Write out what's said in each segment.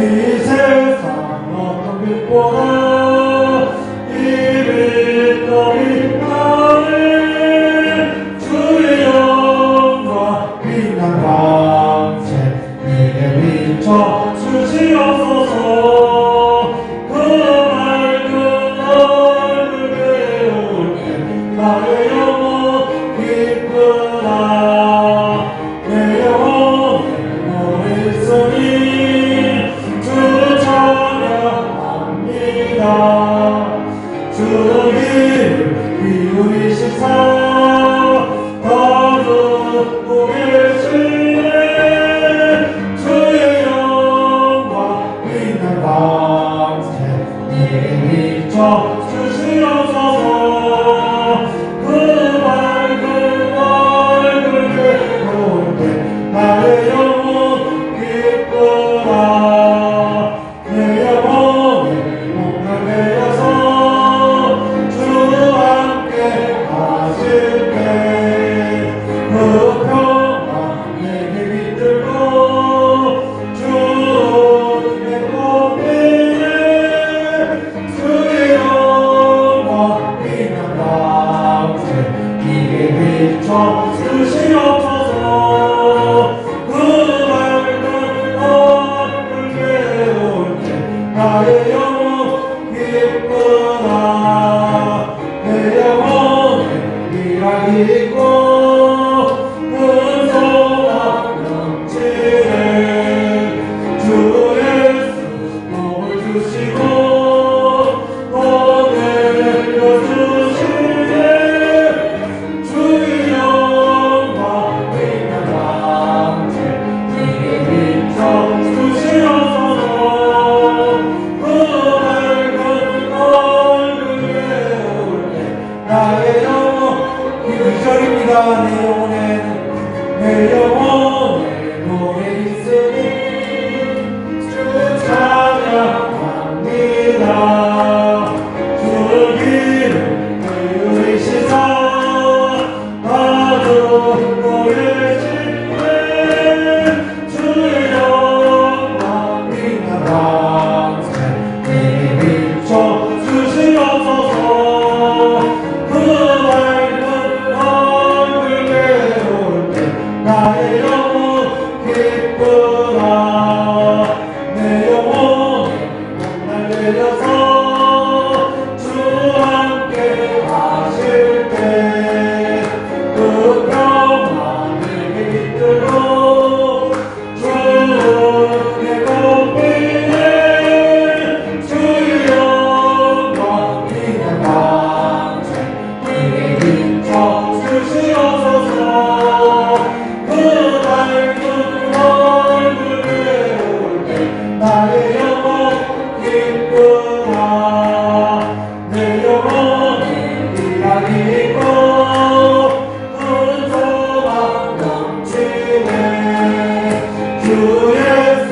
세상 어떤 빛보다 이리 더 빛나는 주의 영광 빛난 광채 내게 비춰 주시옵소서. 그 맑은 얼굴 배울 때 나의 영혼 기쁘다. 내 영혼에 노래 있으니 주를 찬양합니다. 주의 길을 비우이시사 거듭 계시네. 주의 영광 빛난 광채 내게 비춰 주시옵소서. 그 맑은 얼굴 배울 때 나의 영혼 기쁘다. 내 영혼에 몸을 베어서 주 함께 하실 때 그 평강 내게 깃들고 주의 꽃길에 주의 영광 빛난 광채 내게 비춰 주시옵소서. 그 맑은 얼굴 배울 때 나의 영혼 기쁘다. 내 영혼에 미랄이 있고 큰 소망 넘치네. 주 예수 복을 주시고 또 내려주시네. 주의 영광 빛난 광채 내게 비춰 주시옵소서. 그 맑은 얼굴 배울 때 나의 영혼 기절입니다. 내 영혼에 노래 있으니 주 찬양합니다. 주의 길을 비우시사 거듭 계시네. 주의 영광 빛난 광채 내게 비춰 주시옵소서. 그 맑은 얼굴 배울 때 나의 영혼 기쁘다. 내 영혼에 몸을 내려서 주 함께 하실 때 그 평강 내게 깃들고 주의 꽃길에 주의 영광 빛난 광채 내게 비춰 주시옵소서. 그 맑은 얼굴 배울 때 나의 영혼 기쁘다. 내 영혼에 미랄이 있고 큰 소망 넘치네. 주 예수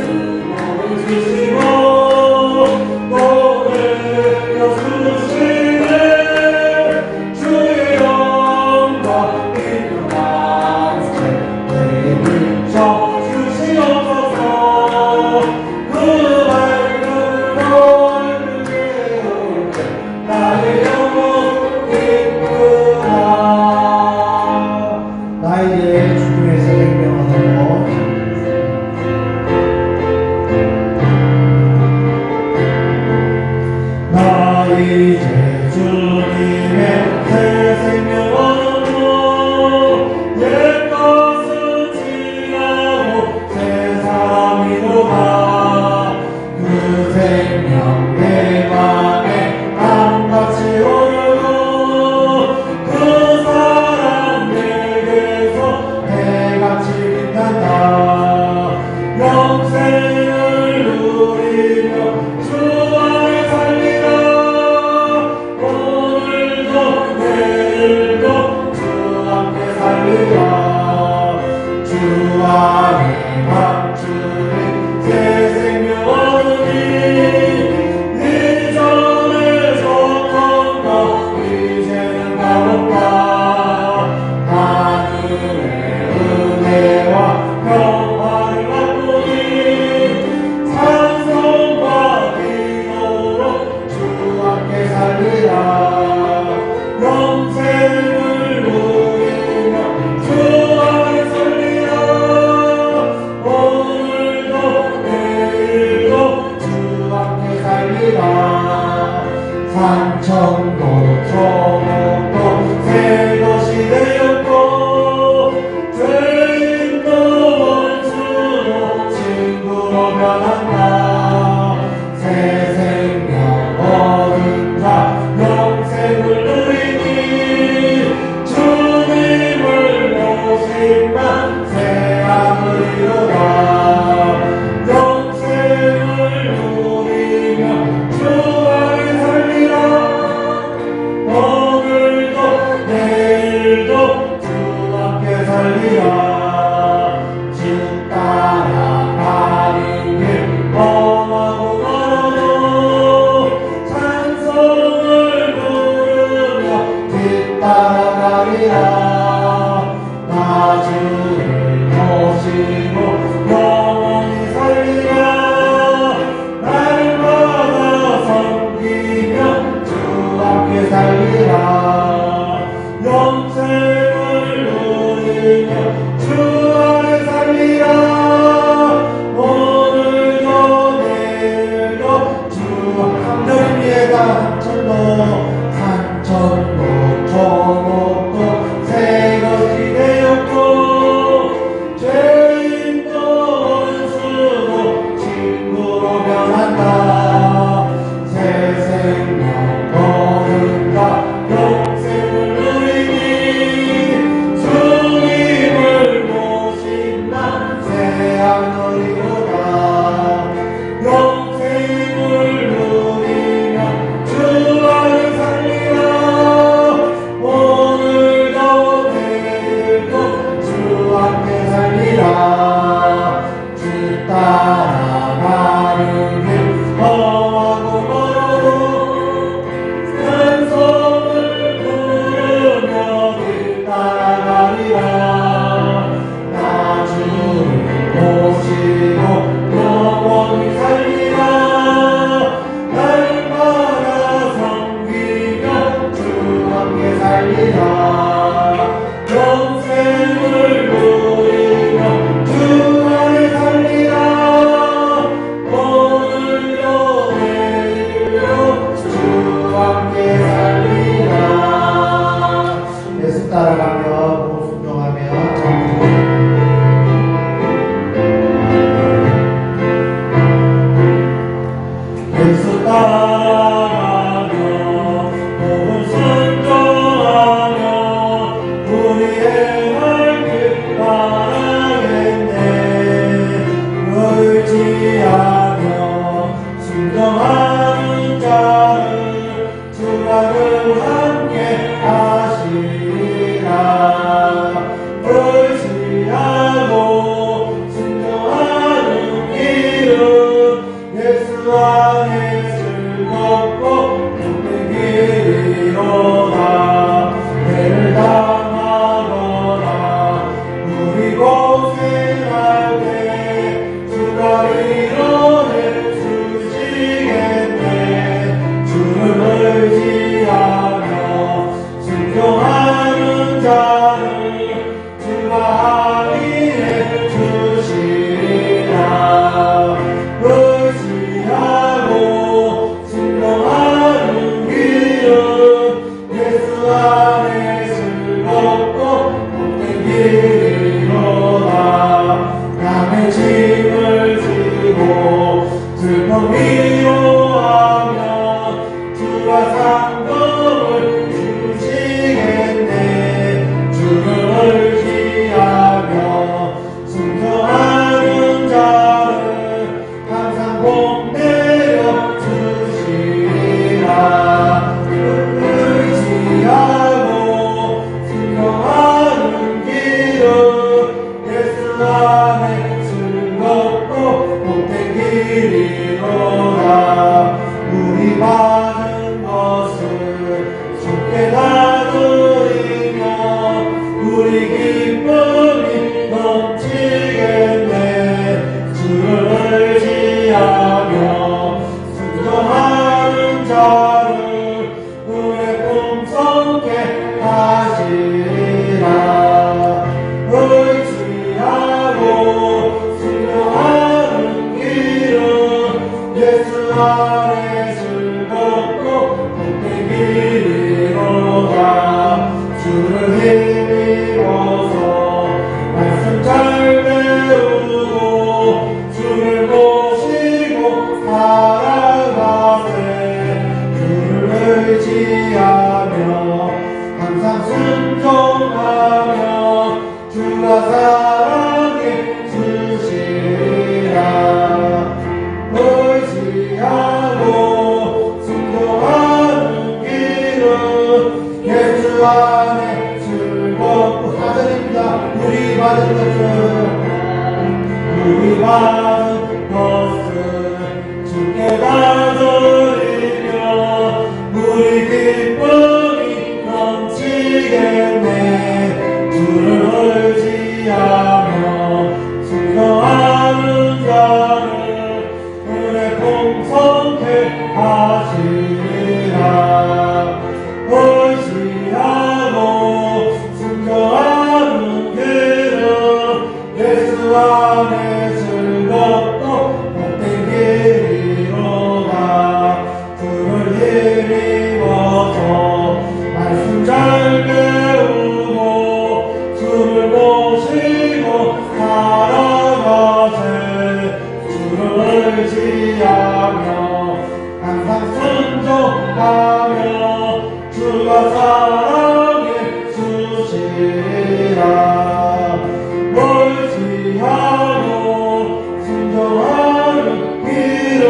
복을 주시고 또 내려주시네. 주의 영광 빛난 광채 내게 비춰 주시옵소서. 그 맑은 얼굴 배울 때 나의 영혼 기쁘다. 나에게 주님의 생명하는 것 산천도 저목도 새 것이 되었고 죄인도 원수도 친구로 변한다. 새 생명 얻은 자 영생을 누리니 주님을 모신다. 새 안을 이루다. 영생을 누리며 주 안에 살리라. 오늘도 내일도 주 함께 살리라. 주 따라가는 길 험하고 멀어도 찬송을 부르며 뒤따라가리라. 나 주를 모시고 영원히 살리라. 날마다 섬기며 주 함께 살리라. 영생을 누리며 주 안에 살리라. 오늘도 내일도 주 하늘 위에다 산천도 저목도 새 것이 되었고 죄인도 원수도 친구로 변한다. 새 생명 얻은 자 영생을 누리니 주님을 모신다. 새 안을 이루다. 영생을 누리며 주 안에 살리라. 오늘도 내일도 주 함께 살리라. 주 따라가는 길 험하고 멀어도 찬송을 부르며 뒤따라가리라. 나 주를 모시고 영원히 살리라. 날마다 섬기며 주 함께 살리라. 영생을 누리며 주 안에 살리라. 오늘도 내일도 주 함께 살리라. 예수 따라가며 순종하며 예수 따라가며 복음 순종하며 우리의 길 바라겠네. 의지하며 순종하는 자를 주가 늘 함께 하시리라. 의지하고 순종하는 길은 예수 안에 즐겁고 복된 길이로다. 해를 당하거나 우리 고생할 때 주가 이뤄내 주시겠네. 주를 의지하며 순종하는 자를 주가 할인해 주시리라. 의지하고 순종하는 길은 예수 안에 즐겁고 복된 길이로다. 남의 짐을 지고 슬픔 위로하며 주가 상급을 주시겠네. 주를 의지하며 순종하는 자를 항상 봄내려 주시리라. 의지하고 순종하는 길은 예수 안에 즐겁고 복된 길이로다. 우리 받은 것을 주께 나누리며 우리 기쁨이 넘치겠네. 주를 의지하며 순종하는 자를 은혜 풍성케 하시리라. 의지하고 순종하는 길은 예수 안에 즐겁고 복된 길 의지하고 순종하는 길은 예수 안에 즐겁고 사절입니다. 우리 받은 것은 주께 다 드리며 우리 기쁨이 넘치겠네. 주를 의지하며 순종하는 자를 은혜 풍성케 하시리라. 의지하고 순종하는 길은 예수 안에 즐겁고 복된 길이로다. 주를 힘입어서 말씀 잘 배우고 주를 모시고 살아가세. 주를 의지하며 항상 순종하며 주가 사랑해 주시리라. 의지하고 순종하는 길은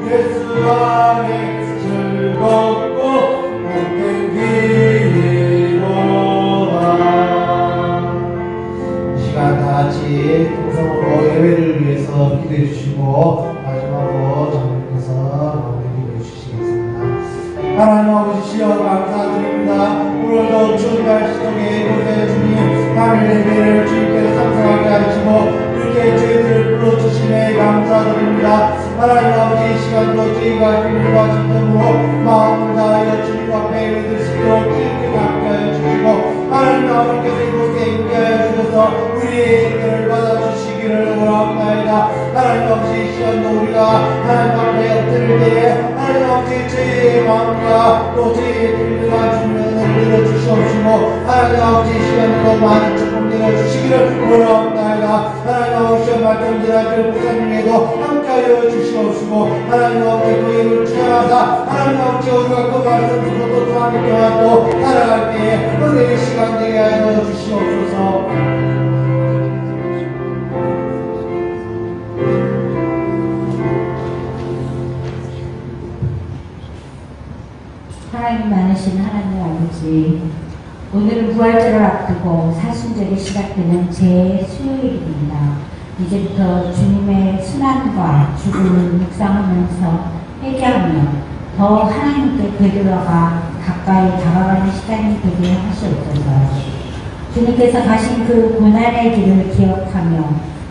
예수 안에 즐겁고 복된 길이로다. 이 시간 다 같이 통성으로 예배를 위해서 기도해 주시고 마지막으로 장로님께서 마무리 해주시겠습니다. 하나님 아버지 시여 감사드립니다. 오늘도 추운 날씨 속에 이곳에 주님 하늘 예배를 주님께서 상상하게 하시고 이렇게 저희들을 불러주심에 감사드립니다. 하나님 아버지 이 시간도 저희가 주님과 진정으로 마음을 다하여 주님 앞에 예배를 드릴 수 있도록 주님께 함께하여 주시고 하나님 아버지께서 이곳에 함께하여 주셔서 우리의 예배를 받아주시기를 원합니다. 하나님 아버지 이 시간도 우리가 하나님 앞에 엎드릴 때에 하나님 아버지 저희의 마음과 또 저희의 들들과 주님의 은혜를 내려주시옵시고 하나님 아버지 이 시간도 많은 축복 내려주시기를 원합니다. 하나님 아버지 말씀드려줄 목사님에도 함께하여 주시옵시고 하나님 아버지 그 힘을 주장하사 하나님 아버지 우리가 그 말씀 듣고 또 함께 또 살아갈 때에 은혜의 시간 되게 하여 주시옵소서. 하나님 많으신 하나님 아버지, 오늘은 부활절을 앞두고 사순절이 시작되는 제 수요일입니다. 이제부터 주님의 순환과 죽음을 묵상하면서 회개하며 더 하나님께 되돌아가 가까이 다가가는 시간이 되게 하시옵소서. 주님께서 가신 그 고난의 길을 기억하며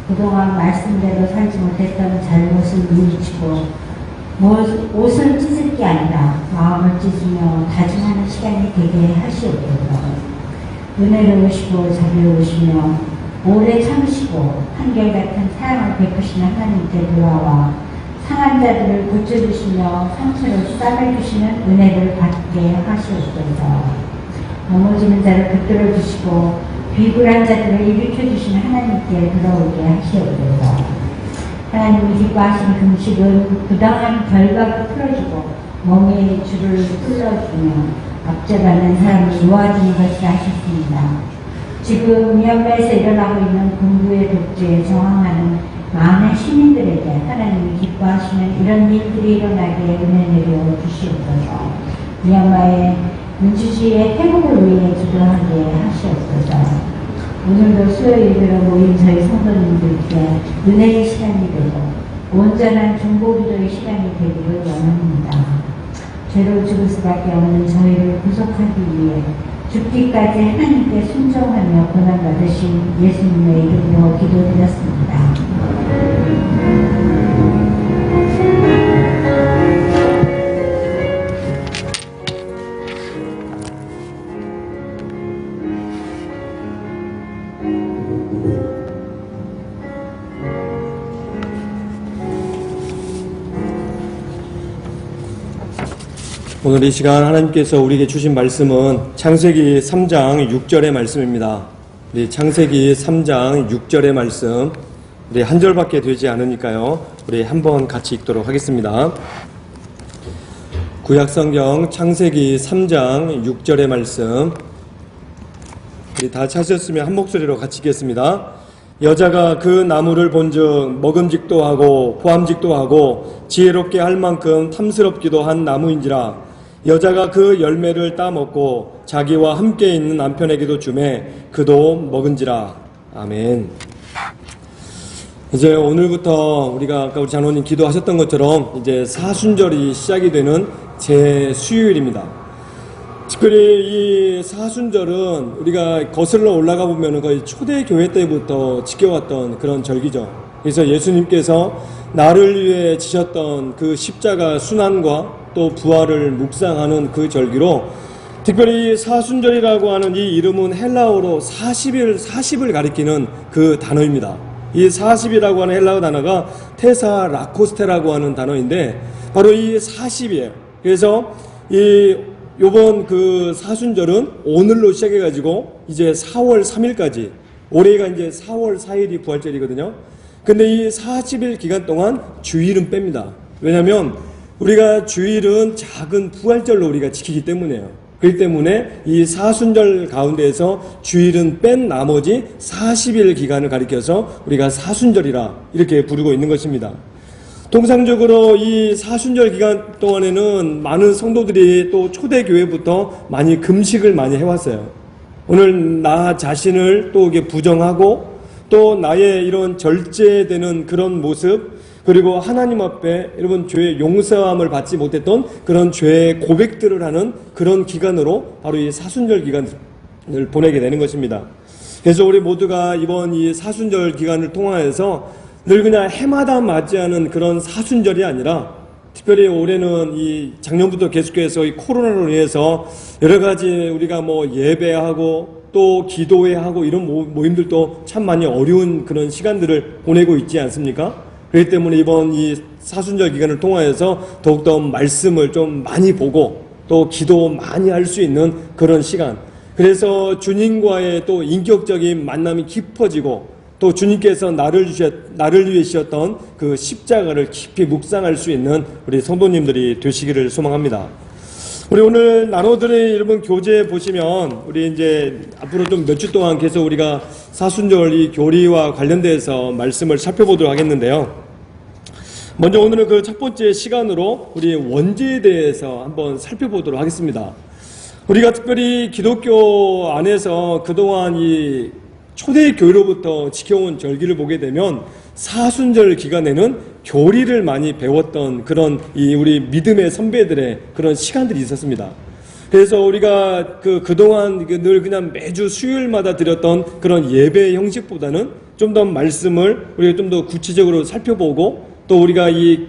그동안 말씀대로 살지 못했던 잘못을 뉘우치고 옷을 찢을 게 아니라 마음을 찢으며 다짐하는 시간이 되게 하시옵소서. 은혜로우시고 자비로우시며 오래 참으시고 한결같은 사랑을 베푸시는 하나님께 돌아와 상한 자들을 고쳐주시며 상처를 싸매주시는 은혜를 받게 하시옵소서. 넘어지는 자를 붙들어주시고 비굴한 자들을 일으켜주시는 하나님께 돌아오게 하시옵소서. 하나님이 기뻐하시는 금식은 부당한 결박을 풀어주고 멍에의 줄을 풀어주며 압제받는 사람이 놓아지는 것이 하셨습니다. 지금 미얀마에서 일어나고 있는 군부의 독재에 저항하는 많은 시민들에게 하나님이 기뻐하시는 이런 일들이 일어나게 은혜 내려 주시옵소서. 미얀마의 민주주의의 회복을 위해 기도하게 하시옵소서. 오늘도 수요일으로 모인 저희 성도님들께 은혜의 시간이 되고 온전한 중보기도의 시간이 되기를 원합니다. 죄로 죽을 수밖에 없는 저희를 구속하기 위해 죽기까지 하나님께 순종하며 고난받으신 예수님의 이름으로 기도드렸습니다. 오늘 이 시간 하나님께서 우리에게 주신 말씀은 창세기 3장 6절의 말씀입니다. 우리 창세기 3장 6절의 말씀, 우리 한 절밖에 되지 않으니까요, 우리 한번 같이 읽도록 하겠습니다. 구약성경 창세기 3장 6절의 말씀, 우리 다 찾으셨으면 한 목소리로 같이 읽겠습니다. 여자가 그 나무를 본즉 먹음직도 하고 보암직도 하고 지혜롭게 할 만큼 탐스럽기도 한 나무인지라. 여자가 그 열매를 따먹고 자기와 함께 있는 남편에게도 주매 그도 먹은지라. 아멘. 이제 오늘부터 우리가 아까 우리 장로님 기도하셨던 것처럼 이제 사순절이 시작이 되는 제 수요일입니다. 특별히 이 사순절은 우리가 거슬러 올라가 보면 거의 초대교회 때부터 지켜왔던 그런 절기죠. 그래서 예수님께서 나를 위해 지셨던 그 십자가 순환과 또 부활을 묵상하는 그 절기로, 특별히 사순절이라고 하는 이 이름은 헬라어로 40을 가리키는 그 단어입니다. 이 40이라고 하는 헬라어 단어가 테사 라코스테라고 하는 단어인데 바로 이 40이에요. 그래서 요번 그 사순절은 오늘로 시작해가지고 이제 4월 3일까지, 올해가 이제 4월 4일이 부활절이거든요. 근데 이 40일 기간 동안 주일은 뺍니다. 왜냐면 우리가 주일은 작은 부활절로 우리가 지키기 때문에요. 그렇기 때문에 이 사순절 가운데에서 주일은 뺀 나머지 40일 기간을 가리켜서 우리가 사순절이라 이렇게 부르고 있는 것입니다. 통상적으로 이 사순절 기간 동안에는 많은 성도들이 또 초대교회부터 많이 금식을 많이 해왔어요. 오늘 나 자신을 또 이게 부정하고 또 나의 이런 절제되는 그런 모습, 그리고 하나님 앞에 여러분 죄의 용서함을 받지 못했던 그런 죄의 고백들을 하는 그런 기간으로 바로 이 사순절 기간을 보내게 되는 것입니다. 그래서 우리 모두가 이번 이 사순절 기간을 통하여서 늘 그냥 해마다 맞이하는 그런 사순절이 아니라, 특별히 올해는 이 작년부터 계속해서 이 코로나로 인해서 여러 가지 우리가 뭐 예배하고 또 기도회하고 이런 모임들도 참 많이 어려운 그런 시간들을 보내고 있지 않습니까? 그렇기 때문에 이번 이 사순절 기간을 통하여서 더욱더 말씀을 좀 많이 보고 또 기도 많이 할 수 있는 그런 시간, 그래서 주님과의 또 인격적인 만남이 깊어지고 또 주님께서 나를 위해 주셨던 그 십자가를 깊이 묵상할 수 있는 우리 성도님들이 되시기를 소망합니다. 우리 오늘 나눠드릴 여러분 교재 보시면 우리 이제 앞으로 좀 몇 주 동안 계속 우리가 사순절 이 교리와 관련돼서 말씀을 살펴보도록 하겠는데요. 먼저 오늘은 그 첫 번째 시간으로 우리 원죄에 대해서 한번 살펴보도록 하겠습니다. 우리가 특별히 기독교 안에서 그동안 이 초대교회로부터 지켜온 절기를 보게 되면 사순절 기간에는 교리를 많이 배웠던 그런 이 우리 믿음의 선배들의 그런 시간들이 있었습니다. 그래서 우리가 그동안 늘 그냥 매주 수요일마다 드렸던 그런 예배 형식보다는 좀 더 말씀을 우리가 좀 더 구체적으로 살펴보고 또 우리가 이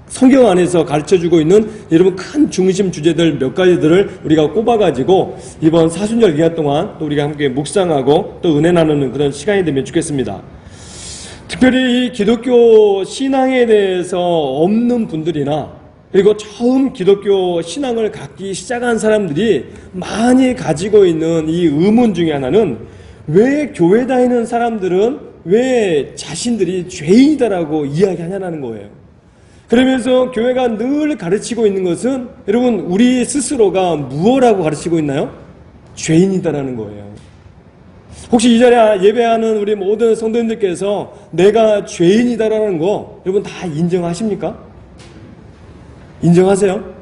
성경 안에서 가르쳐주고 있는 여러분 큰 중심 주제들 몇 가지들을 우리가 꼽아가지고 이번 사순절 기간 동안 또 우리가 함께 묵상하고 또 은혜 나누는 그런 시간이 되면 좋겠습니다. 특별히 이 기독교 신앙에 대해서 없는 분들이나 그리고 처음 기독교 신앙을 갖기 시작한 사람들이 많이 가지고 있는 이 의문 중에 하나는, 왜 교회 다니는 사람들은 왜 자신들이 죄인이다라고 이야기하냐는 거예요. 그러면서 교회가 늘 가르치고 있는 것은 여러분 우리 스스로가 무엇라고 가르치고 있나요? 죄인이다라는 거예요. 혹시 이 자리에 예배하는 우리 모든 성도님들께서 내가 죄인이다라는 거 여러분 다 인정하십니까? 인정하세요?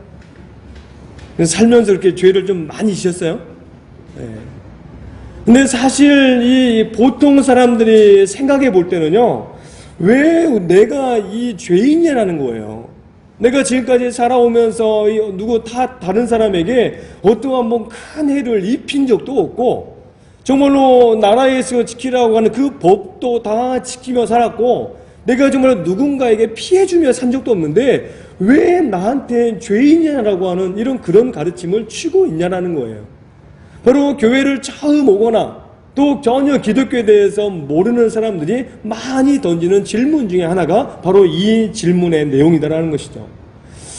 살면서 이렇게 죄를 좀 많이 지셨어요? 네. 근데 사실 이 보통 사람들이 생각해 볼 때는요, 왜 내가 이 죄인이라는 거예요. 내가 지금까지 살아오면서 다른 사람에게 어떠한 뭐 큰 해를 입힌 적도 없고, 정말로 나라에서 지키라고 하는 그 법도 다 지키며 살았고, 내가 정말 누군가에게 피해주며 산 적도 없는데 왜 나한테 죄인이냐라고 하는 이런 그런 가르침을 치고 있냐라는 거예요. 바로 교회를 처음 오거나 또 전혀 기독교에 대해서 모르는 사람들이 많이 던지는 질문 중에 하나가 바로 이 질문의 내용이다라는 것이죠.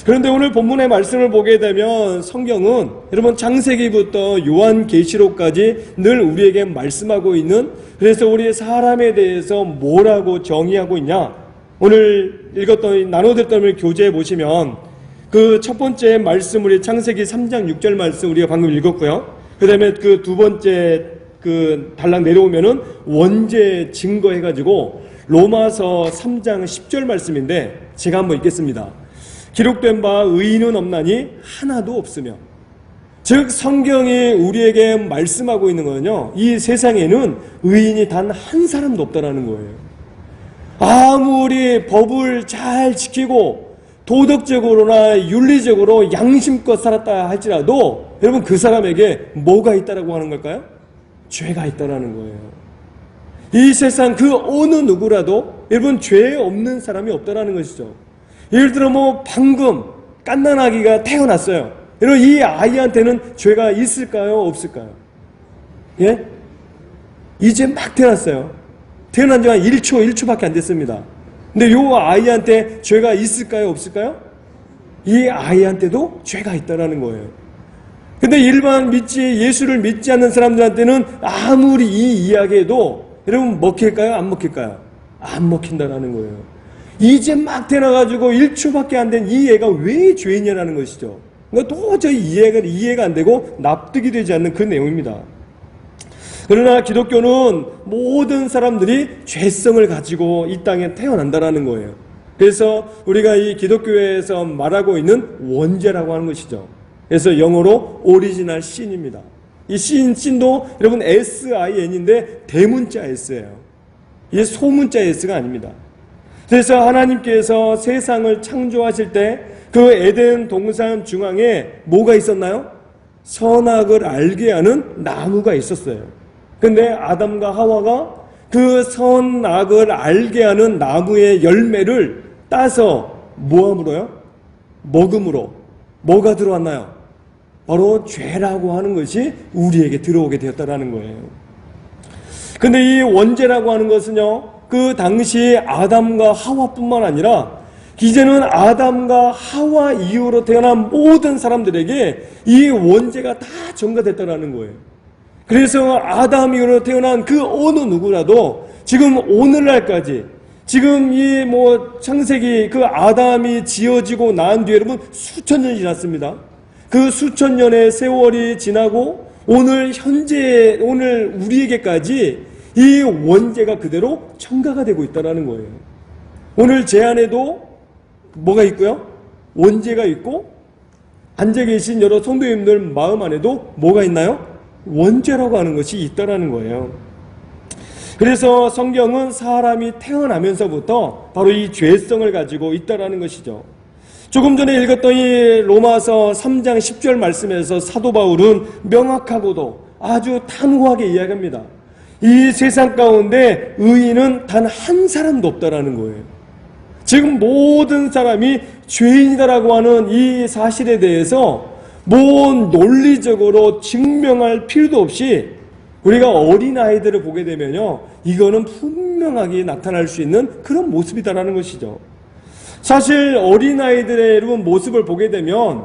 그런데 오늘 본문의 말씀을 보게 되면 성경은 여러분 창세기부터 요한계시록까지 늘 우리에게 말씀하고 있는, 그래서 우리 사람에 대해서 뭐라고 정의하고 있냐, 오늘 읽었던 나눠드렸던 교재에 보시면 그 첫 번째 말씀 우리 창세기 3장 6절 말씀 우리가 방금 읽었고요. 그 다음에 그 두 번째 달랑 내려오면은 원죄 증거해가지고 로마서 3장 10절 말씀인데 제가 한번 읽겠습니다. 기록된 바 의인은 없나니 하나도 없으며. 즉 성경이 우리에게 말씀하고 있는 거는요, 이 세상에는 의인이 단 한 사람도 없다라는 거예요. 아무리 법을 잘 지키고 도덕적으로나 윤리적으로 양심껏 살았다 할지라도 여러분 그 사람에게 뭐가 있다라고 하는 걸까요? 죄가 있다라는 거예요. 이 세상 그 어느 누구라도 여러분 죄 없는 사람이 없다라는 것이죠. 예를 들어 뭐 방금 갓난아기가 태어났어요. 여러분 이 아이한테는 죄가 있을까요? 없을까요? 예? 이제 막 태어났어요. 태어난 지가 1초밖에 안 됐습니다. 근데 요 아이한테 죄가 있을까요? 없을까요? 이 아이한테도 죄가 있다라는 거예요. 근데 일반 예수를 믿지 않는 사람들한테는 아무리 이 이야기해도 여러분 먹힐까요? 안 먹힐까요? 안 먹힌다라는 거예요. 이제 막 태어나가지고 1초밖에 안 된 이 애가 왜 죄인이라는 것이죠. 그러니까 도저히 이해가 안 되고 납득이 되지 않는 그 내용입니다. 그러나 기독교는 모든 사람들이 죄성을 가지고 이 땅에 태어난다라는 거예요. 그래서 우리가 이 기독교에서 말하고 있는 원죄라고 하는 것이죠. 그래서 영어로 오리지널 신입니다. 이 신도 여러분 SIN인데 대문자 S예요. 이게 소문자 S가 아닙니다. 그래서 하나님께서 세상을 창조하실 때 그 에덴 동산 중앙에 뭐가 있었나요? 선악을 알게 하는 나무가 있었어요. 근데 아담과 하와가 그 선악을 알게 하는 나무의 열매를 따서 뭐함으로요? 먹음으로 뭐가 들어왔나요? 바로 죄라고 하는 것이 우리에게 들어오게 되었다라는 거예요. 근데 이 원죄라고 하는 것은요, 그 당시 아담과 하와뿐만 아니라 이제는 아담과 하와 이후로 태어난 모든 사람들에게 이 원죄가 다 전가됐다라는 거예요. 그래서 아담 이후로 태어난 그 어느 누구라도 지금 오늘날까지 지금 이 창세기 그 아담이 지어지고 난 뒤에 여러분 수천 년이 지났습니다. 그 수천 년의 세월이 지나고 오늘 우리에게까지 이 원죄가 그대로 전가가 되고 있다는 거예요. 오늘 제 안에도 뭐가 있고요? 원죄가 있고 앉아 계신 여러 성도님들 마음 안에도 뭐가 있나요? 원죄라고 하는 것이 있다는 거예요. 그래서 성경은 사람이 태어나면서부터 바로 이 죄성을 가지고 있다는 것이죠. 조금 전에 읽었던 이 로마서 3장 10절 말씀에서 사도 바울은 명확하고도 아주 단호하게 이야기합니다. 이 세상 가운데 의인은 단 한 사람도 없다라는 거예요. 지금 모든 사람이 죄인이다라고 하는 이 사실에 대해서 논리적으로 증명할 필요도 없이 우리가 어린아이들을 보게 되면요, 이거는 분명하게 나타날 수 있는 그런 모습이다라는 것이죠. 사실 어린아이들의 여러분 모습을 보게 되면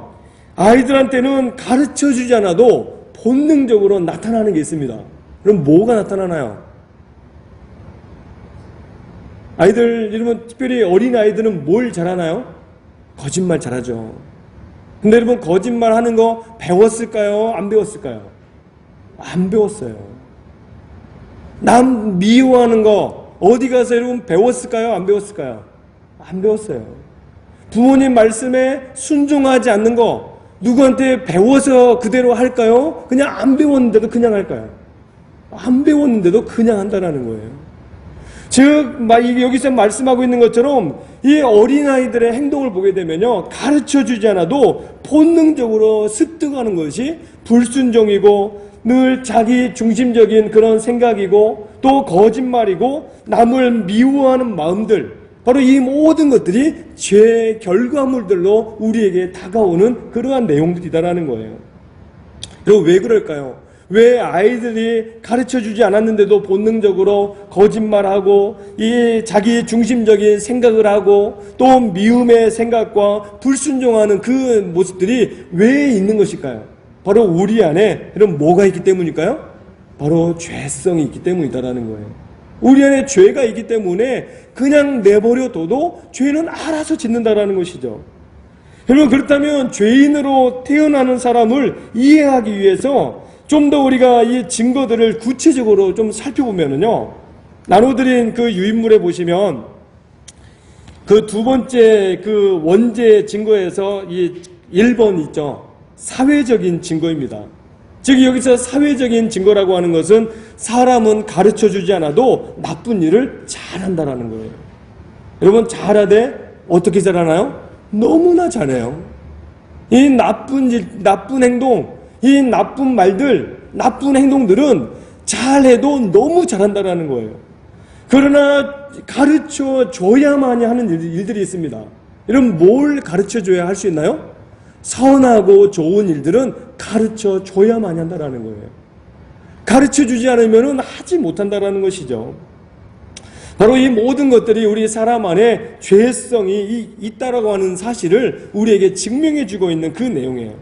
아이들한테는 가르쳐주지 않아도 본능적으로 나타나는 게 있습니다. 그럼 뭐가 나타나나요? 아이들, 여러분, 특별히 어린아이들은 뭘 잘하나요? 거짓말 잘하죠. 근데 여러분, 거짓말 하는 거 배웠을까요? 안 배웠을까요? 안 배웠어요. 남 미워하는 거 어디 가서 여러분 배웠을까요? 안 배웠을까요? 안 배웠어요. 부모님 말씀에 순종하지 않는 거 누구한테 배워서 그대로 할까요? 그냥 안 배웠는데도 그냥 할까요? 안 배웠는데도 그냥 한다는 거예요. 즉 여기서 말씀하고 있는 것처럼 이 어린아이들의 행동을 보게 되면요, 가르쳐주지 않아도 본능적으로 습득하는 것이 불순종이고 늘 자기 중심적인 그런 생각이고 또 거짓말이고 남을 미워하는 마음들, 바로 이 모든 것들이 죄의 결과물들로 우리에게 다가오는 그러한 내용들이다라는 거예요. 여러분, 왜 그럴까요? 왜 아이들이 가르쳐주지 않았는데도 본능적으로 거짓말하고 이 자기 중심적인 생각을 하고 또 미움의 생각과 불순종하는 그 모습들이 왜 있는 것일까요? 바로 우리 안에 그럼 뭐가 있기 때문일까요? 바로 죄성이 있기 때문이다라는 거예요. 우리 안에 죄가 있기 때문에 그냥 내버려둬도 죄는 알아서 짓는다라는 것이죠. 여러분, 그렇다면 죄인으로 태어나는 사람을 이해하기 위해서 좀 더 우리가 이 증거들을 구체적으로 좀 살펴보면은요, 나눠드린 그 유인물에 보시면 그 두 번째 그 원죄 증거에서 이 1번 있죠. 사회적인 증거입니다. 즉 여기서 사회적인 증거라고 하는 것은 사람은 가르쳐주지 않아도 나쁜 일을 잘한다라는 거예요. 여러분 잘하되 어떻게 잘하나요? 너무나 잘해요. 이 나쁜 일, 나쁜 행동, 이 나쁜 말들, 나쁜 행동들은 잘해도 너무 잘한다라는 거예요. 그러나 가르쳐 줘야만이 하는 일들이 있습니다. 여러분 뭘 가르쳐 줘야 할 수 있나요? 선하고 좋은 일들은 가르쳐 줘야만이 한다라는 거예요. 가르쳐 주지 않으면 하지 못한다라는 것이죠. 바로 이 모든 것들이 우리 사람 안에 죄성이 있다라고 하는 사실을 우리에게 증명해 주고 있는 그 내용이에요.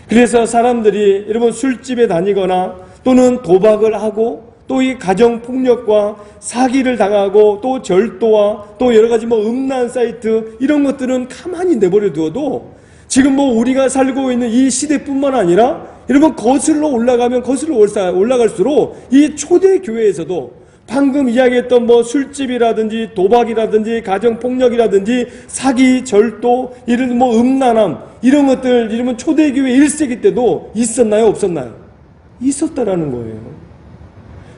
그래서 사람들이 여러분 술집에 다니거나 또는 도박을 하고 또 이 가정폭력과 사기를 당하고 또 절도와 또 여러 가지 뭐 음란 사이트 이런 것들은 가만히 내버려 두어도 지금 뭐 우리가 살고 있는 이 시대뿐만 아니라 여러분 거슬러 올라가면 거슬러 올라갈수록 이 초대 교회에서도 방금 이야기했던 뭐 술집이라든지 도박이라든지 가정폭력이라든지 사기, 절도, 이런 뭐 음란함 이런 것들 이러면 초대교회 1세기 때도 있었나요? 없었나요? 있었다라는 거예요.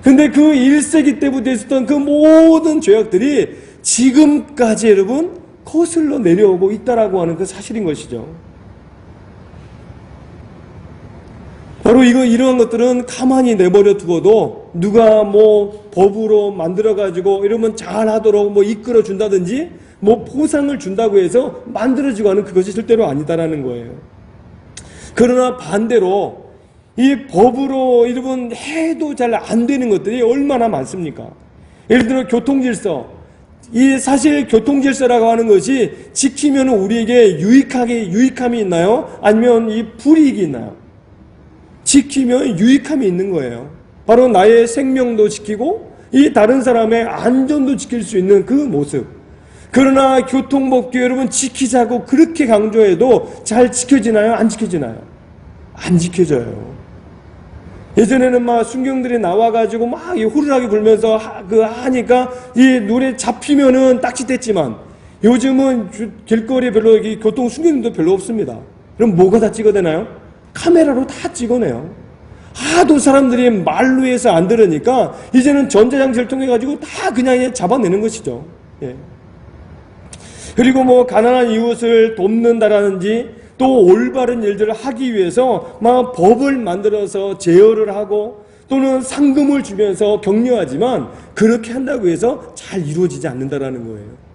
근데 그 1세기 때부터 있었던 그 모든 죄악들이 지금까지 여러분 거슬러 내려오고 있다라고 하는 그 사실인 것이죠. 바로 이러한 것들은 가만히 내버려 두어도 누가 뭐 법으로 만들어가지고 이러면 잘하도록 뭐 이끌어 준다든지 뭐 보상을 준다고 해서 만들어지고 하는 그것이 절대로 아니다라는 거예요. 그러나 반대로 이 법으로 여러분 해도 잘 안 되는 것들이 얼마나 많습니까? 예를 들어 교통질서. 이 사실 교통질서라고 하는 것이 지키면 우리에게 유익함이 있나요? 아니면 이 불이익이 있나요? 지키면 유익함이 있는 거예요. 바로 나의 생명도 지키고 이 다른 사람의 안전도 지킬 수 있는 그 모습. 그러나 교통법규 여러분 지키자고 그렇게 강조해도 잘 지켜지나요? 안 지켜지나요? 안 지켜져요. 예전에는 막 순경들이 나와가지고 막 호루라기 불면서 하니까 이 눈에 잡히면은 딱짓했지만 요즘은 길거리에 별로 교통 순경도 별로 없습니다. 그럼 뭐가 다 찍어내나요? 카메라로 다 찍어내요. 하도 사람들이 말로 해서 안 들으니까 이제는 전자장치를 통해 가지고 다 그냥 잡아내는 것이죠. 예. 그리고 뭐 가난한 이웃을 돕는다라든지 또 올바른 일들을 하기 위해서 막 법을 만들어서 제어를 하고 또는 상금을 주면서 격려하지만 그렇게 한다고 해서 잘 이루어지지 않는다라는 거예요.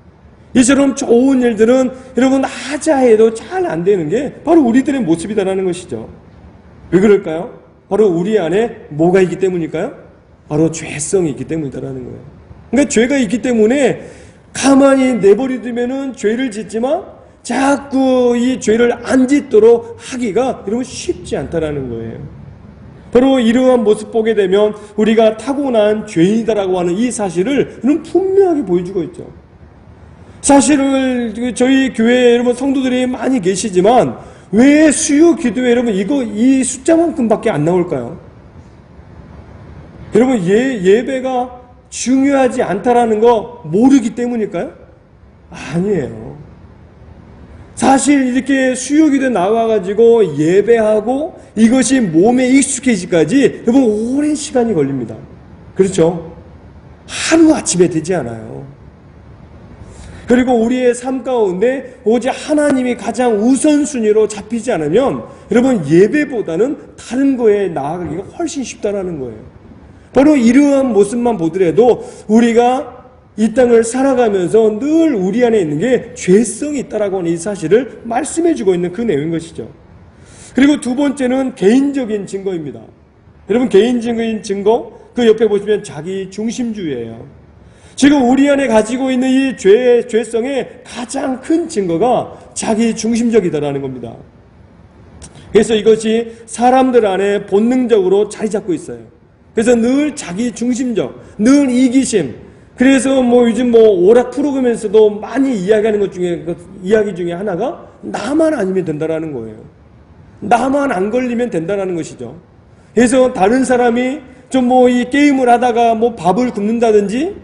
이처럼 좋은 일들은 여러분 하자 해도 잘 안 되는 게 바로 우리들의 모습이다라는 것이죠. 왜 그럴까요? 바로 우리 안에 뭐가 있기 때문일까요? 바로 죄성이 있기 때문이다라는 거예요. 그러니까 죄가 있기 때문에 가만히 내버려두면은 죄를 짓지만 자꾸 이 죄를 안 짓도록 하기가 여러분 쉽지 않다라는 거예요. 바로 이러한 모습 보게 되면 우리가 타고난 죄인이다라고 하는 이 사실을 여러분 분명하게 보여주고 있죠. 사실을 저희 교회에 여러분 성도들이 많이 계시지만 왜 수요 기도에 여러분 이 숫자만큼밖에 안 나올까요? 여러분 예배가 중요하지 않다라는 거 모르기 때문일까요? 아니에요. 사실 이렇게 수요기도 나와가지고 예배하고 이것이 몸에 익숙해지기까지 여러분 오랜 시간이 걸립니다. 그렇죠? 하루아침에 되지 않아요. 그리고 우리의 삶 가운데 오직 하나님이 가장 우선순위로 잡히지 않으면 여러분 예배보다는 다른 거에 나아가기가 훨씬 쉽다라는 거예요. 바로 이러한 모습만 보더라도 우리가 이 땅을 살아가면서 늘 우리 안에 있는 게 죄성이 있다라고 하는 이 사실을 말씀해주고 있는 그 내용인 것이죠. 그리고 두 번째는 개인적인 증거입니다. 여러분 개인적인 증거 그 옆에 보시면 자기 중심주의예요. 지금 우리 안에 가지고 있는 이 죄성의 가장 큰 증거가 자기 중심적이다라는 겁니다. 그래서 이것이 사람들 안에 본능적으로 자리 잡고 있어요. 그래서 늘 자기 중심적, 늘 이기심. 그래서 뭐 요즘 뭐 오락 프로그램에서도 많이 이야기하는 것 중에 이야기 중에 하나가 나만 아니면 된다라는 거예요. 나만 안 걸리면 된다라는 것이죠. 그래서 다른 사람이 좀 뭐 이 게임을 하다가 뭐 밥을 굶는다든지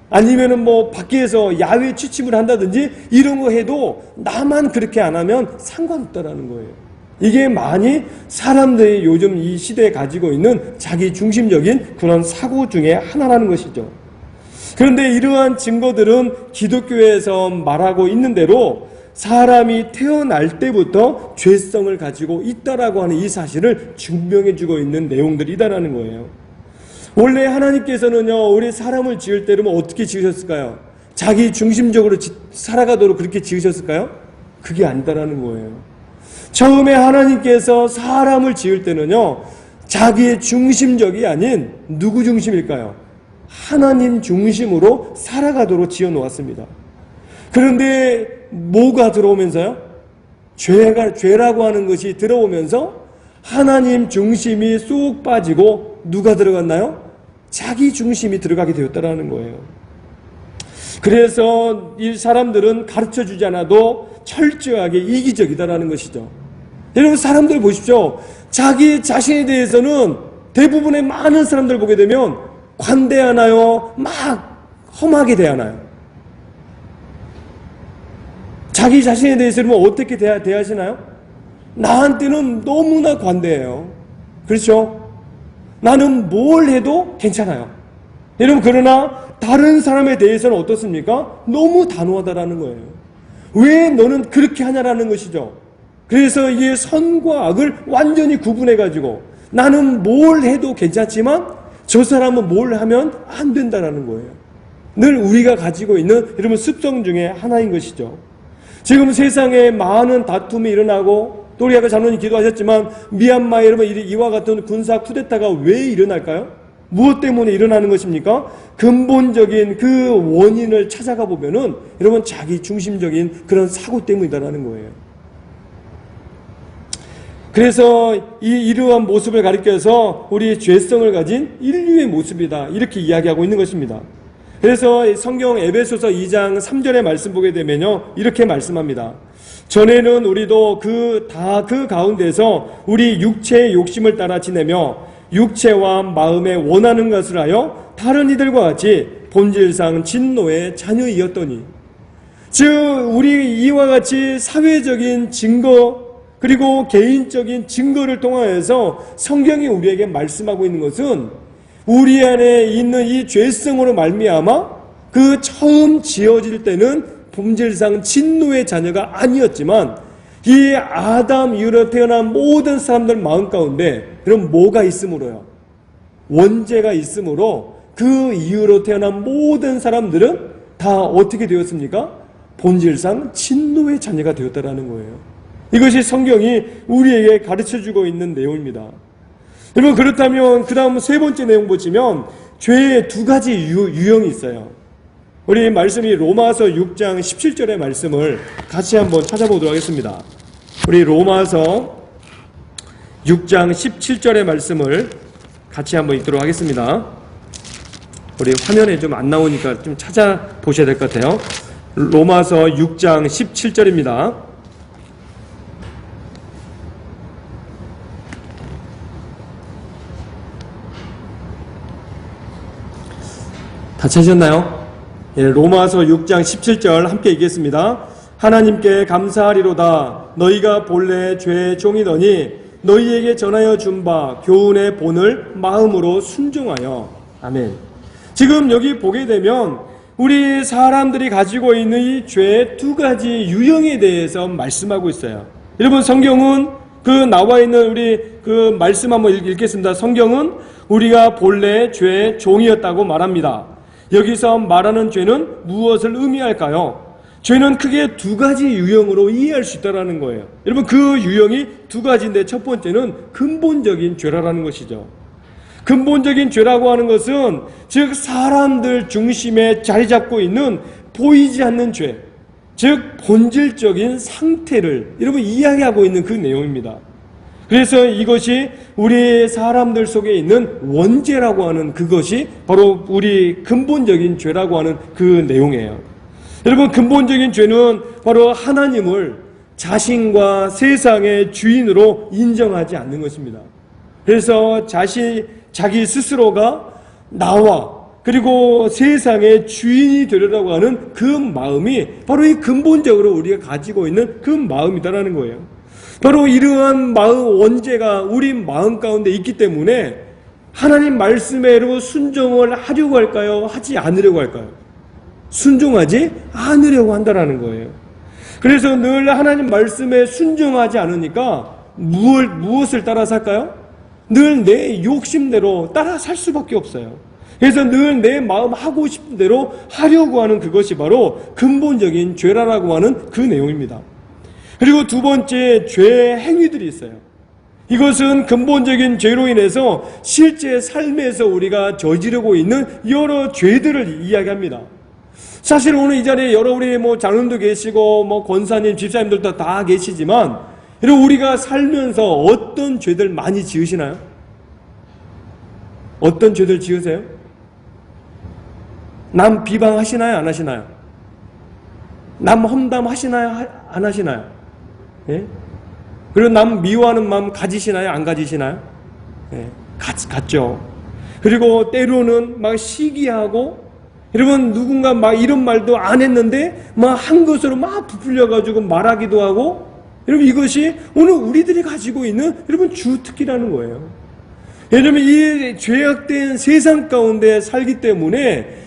아니면은 뭐 밖에서 야외 취침을 한다든지 이런 거 해도 나만 그렇게 안 하면 상관없다라는 거예요. 이게 많이 사람들이 요즘 이 시대에 가지고 있는 자기 중심적인 그런 사고 중에 하나라는 것이죠. 그런데 이러한 증거들은 기독교에서 말하고 있는 대로 사람이 태어날 때부터 죄성을 가지고 있다라고 하는 이 사실을 증명해주고 있는 내용들이다라는 거예요. 원래 하나님께서는요, 우리 사람을 지을 때는 어떻게 지으셨을까요? 자기 중심적으로 살아가도록 그렇게 지으셨을까요? 그게 아니다라는 거예요. 처음에 하나님께서 사람을 지을 때는요, 자기의 중심적이 아닌 누구 중심일까요? 하나님 중심으로 살아가도록 지어 놓았습니다. 그런데 뭐가 들어오면서요? 죄라고 하는 것이 들어오면서 하나님 중심이 쏙 빠지고 누가 들어갔나요? 자기 중심이 들어가게 되었다라는 거예요. 그래서 이 사람들은 가르쳐주지 않아도 철저하게 이기적이다라는 것이죠. 여러분, 사람들 보십시오. 자기 자신에 대해서는 대부분의 많은 사람들 보게 되면 관대하나요? 막 험하게 대하나요? 자기 자신에 대해서는 어떻게 대하시나요? 나한테는 너무나 관대해요. 그렇죠? 나는 뭘 해도 괜찮아요. 여러분, 그러나 다른 사람에 대해서는 어떻습니까? 너무 단호하다라는 거예요. 왜 너는 그렇게 하냐라는 것이죠. 그래서 이게 선과 악을 완전히 구분해가지고 나는 뭘 해도 괜찮지만 저 사람은 뭘 하면 안 된다라는 거예요. 늘 우리가 가지고 있는 여러분 습성 중에 하나인 것이죠. 지금 세상에 많은 다툼이 일어나고 또 우리 아까 장로님 기도하셨지만 미얀마에 여러분 이와 같은 군사 쿠데타가 왜 일어날까요? 무엇 때문에 일어나는 것입니까? 근본적인 그 원인을 찾아가 보면은 여러분 자기 중심적인 그런 사고 때문이다라는 거예요. 그래서 이러한 모습을 가리켜서 우리 죄성을 가진 인류의 모습이다 이렇게 이야기하고 있는 것입니다. 그래서 성경 에베소서 2장 3절의 말씀 보게 되면요 이렇게 말씀합니다. 전에는 우리도 그 가운데서 우리 육체의 욕심을 따라 지내며 육체와 마음에 원하는 것을 하여 다른 이들과 같이 본질상 진노의 자녀이었더니, 즉 우리 이와 같이 사회적인 증거 그리고 개인적인 증거를 통하여서 성경이 우리에게 말씀하고 있는 것은 우리 안에 있는 이 죄성으로 말미암아 그 처음 지어질 때는 본질상 진노의 자녀가 아니었지만 이 아담 이후로 태어난 모든 사람들 마음 가운데 그럼 뭐가 있으므로요? 원죄가 있으므로 그 이후로 태어난 모든 사람들은 다 어떻게 되었습니까? 본질상 진노의 자녀가 되었다라는 거예요. 이것이 성경이 우리에게 가르쳐주고 있는 내용입니다. 여러분, 그렇다면 그 다음 세 번째 내용 보시면 죄의 두 가지 유형이 있어요. 우리 말씀이 로마서 6장 17절의 말씀을 같이 한번 찾아보도록 하겠습니다. 우리 로마서 6장 17절의 말씀을 같이 한번 읽도록 하겠습니다. 우리 화면에 좀 안 나오니까 좀 찾아보셔야 될 것 같아요. 로마서 6장 17절입니다. 다 찾으셨나요? 예, 로마서 6장 17절 함께 읽겠습니다. 하나님께 감사하리로다. 너희가 본래 죄의 종이더니 너희에게 전하여 준 바 교훈의 본을 마음으로 순종하여. 아멘. 지금 여기 보게 되면 우리 사람들이 가지고 있는 이 죄의 두 가지 유형에 대해서 말씀하고 있어요. 여러분, 성경은 그 나와 있는 우리 그 말씀 한번 읽겠습니다. 성경은 우리가 본래 죄의 종이었다고 말합니다. 여기서 말하는 죄는 무엇을 의미할까요? 죄는 크게 두 가지 유형으로 이해할 수 있다는 거예요. 여러분, 그 유형이 두 가지인데 첫 번째는 근본적인 죄라는 것이죠. 근본적인 죄라고 하는 것은 즉 사람들 중심에 자리 잡고 있는 보이지 않는 죄, 즉 본질적인 상태를 여러분 이야기하고 있는 그 내용입니다. 그래서 이것이 우리 사람들 속에 있는 원죄라고 하는 그것이 바로 우리 근본적인 죄라고 하는 그 내용이에요. 여러분, 근본적인 죄는 바로 하나님을 자신과 세상의 주인으로 인정하지 않는 것입니다. 그래서 자기 스스로가 나와 그리고 세상의 주인이 되려고 하는 그 마음이 바로 이 근본적으로 우리가 가지고 있는 그 마음이다라는 거예요. 바로 이러한 마음, 원죄가 우리 마음 가운데 있기 때문에 하나님 말씀대로 순종을 하려고 할까요? 하지 않으려고 할까요? 순종하지 않으려고 한다라는 거예요. 그래서 늘 하나님 말씀에 순종하지 않으니까 무엇을 따라 살까요? 늘 내 욕심대로 따라 살 수밖에 없어요. 그래서 늘 내 마음 하고 싶은 대로 하려고 하는 그것이 바로 근본적인 죄라라고 하는 그 내용입니다. 그리고 두 번째, 죄의 행위들이 있어요. 이것은 근본적인 죄로 인해서 실제 삶에서 우리가 저지르고 있는 여러 죄들을 이야기합니다. 사실 오늘 이 자리에 여러 우리 장로님도 계시고 권사님, 집사님들도 다 계시지만 여러분 우리가 살면서 어떤 죄들 많이 지으시나요? 어떤 죄들 지으세요? 남 비방하시나요? 안 하시나요? 남 험담하시나요? 안 하시나요? 예? 그리고 남 미워하는 마음 가지시나요? 안 가지시나요? 예, 갖죠. 그리고 때로는 막 시기하고 여러분 누군가 막 이런 말도 안 했는데 막 한 것으로 막 부풀려가지고 말하기도 하고 여러분 이것이 오늘 우리들이 가지고 있는 여러분 주특기라는 거예요. 여러분 이 죄악된 세상 가운데 살기 때문에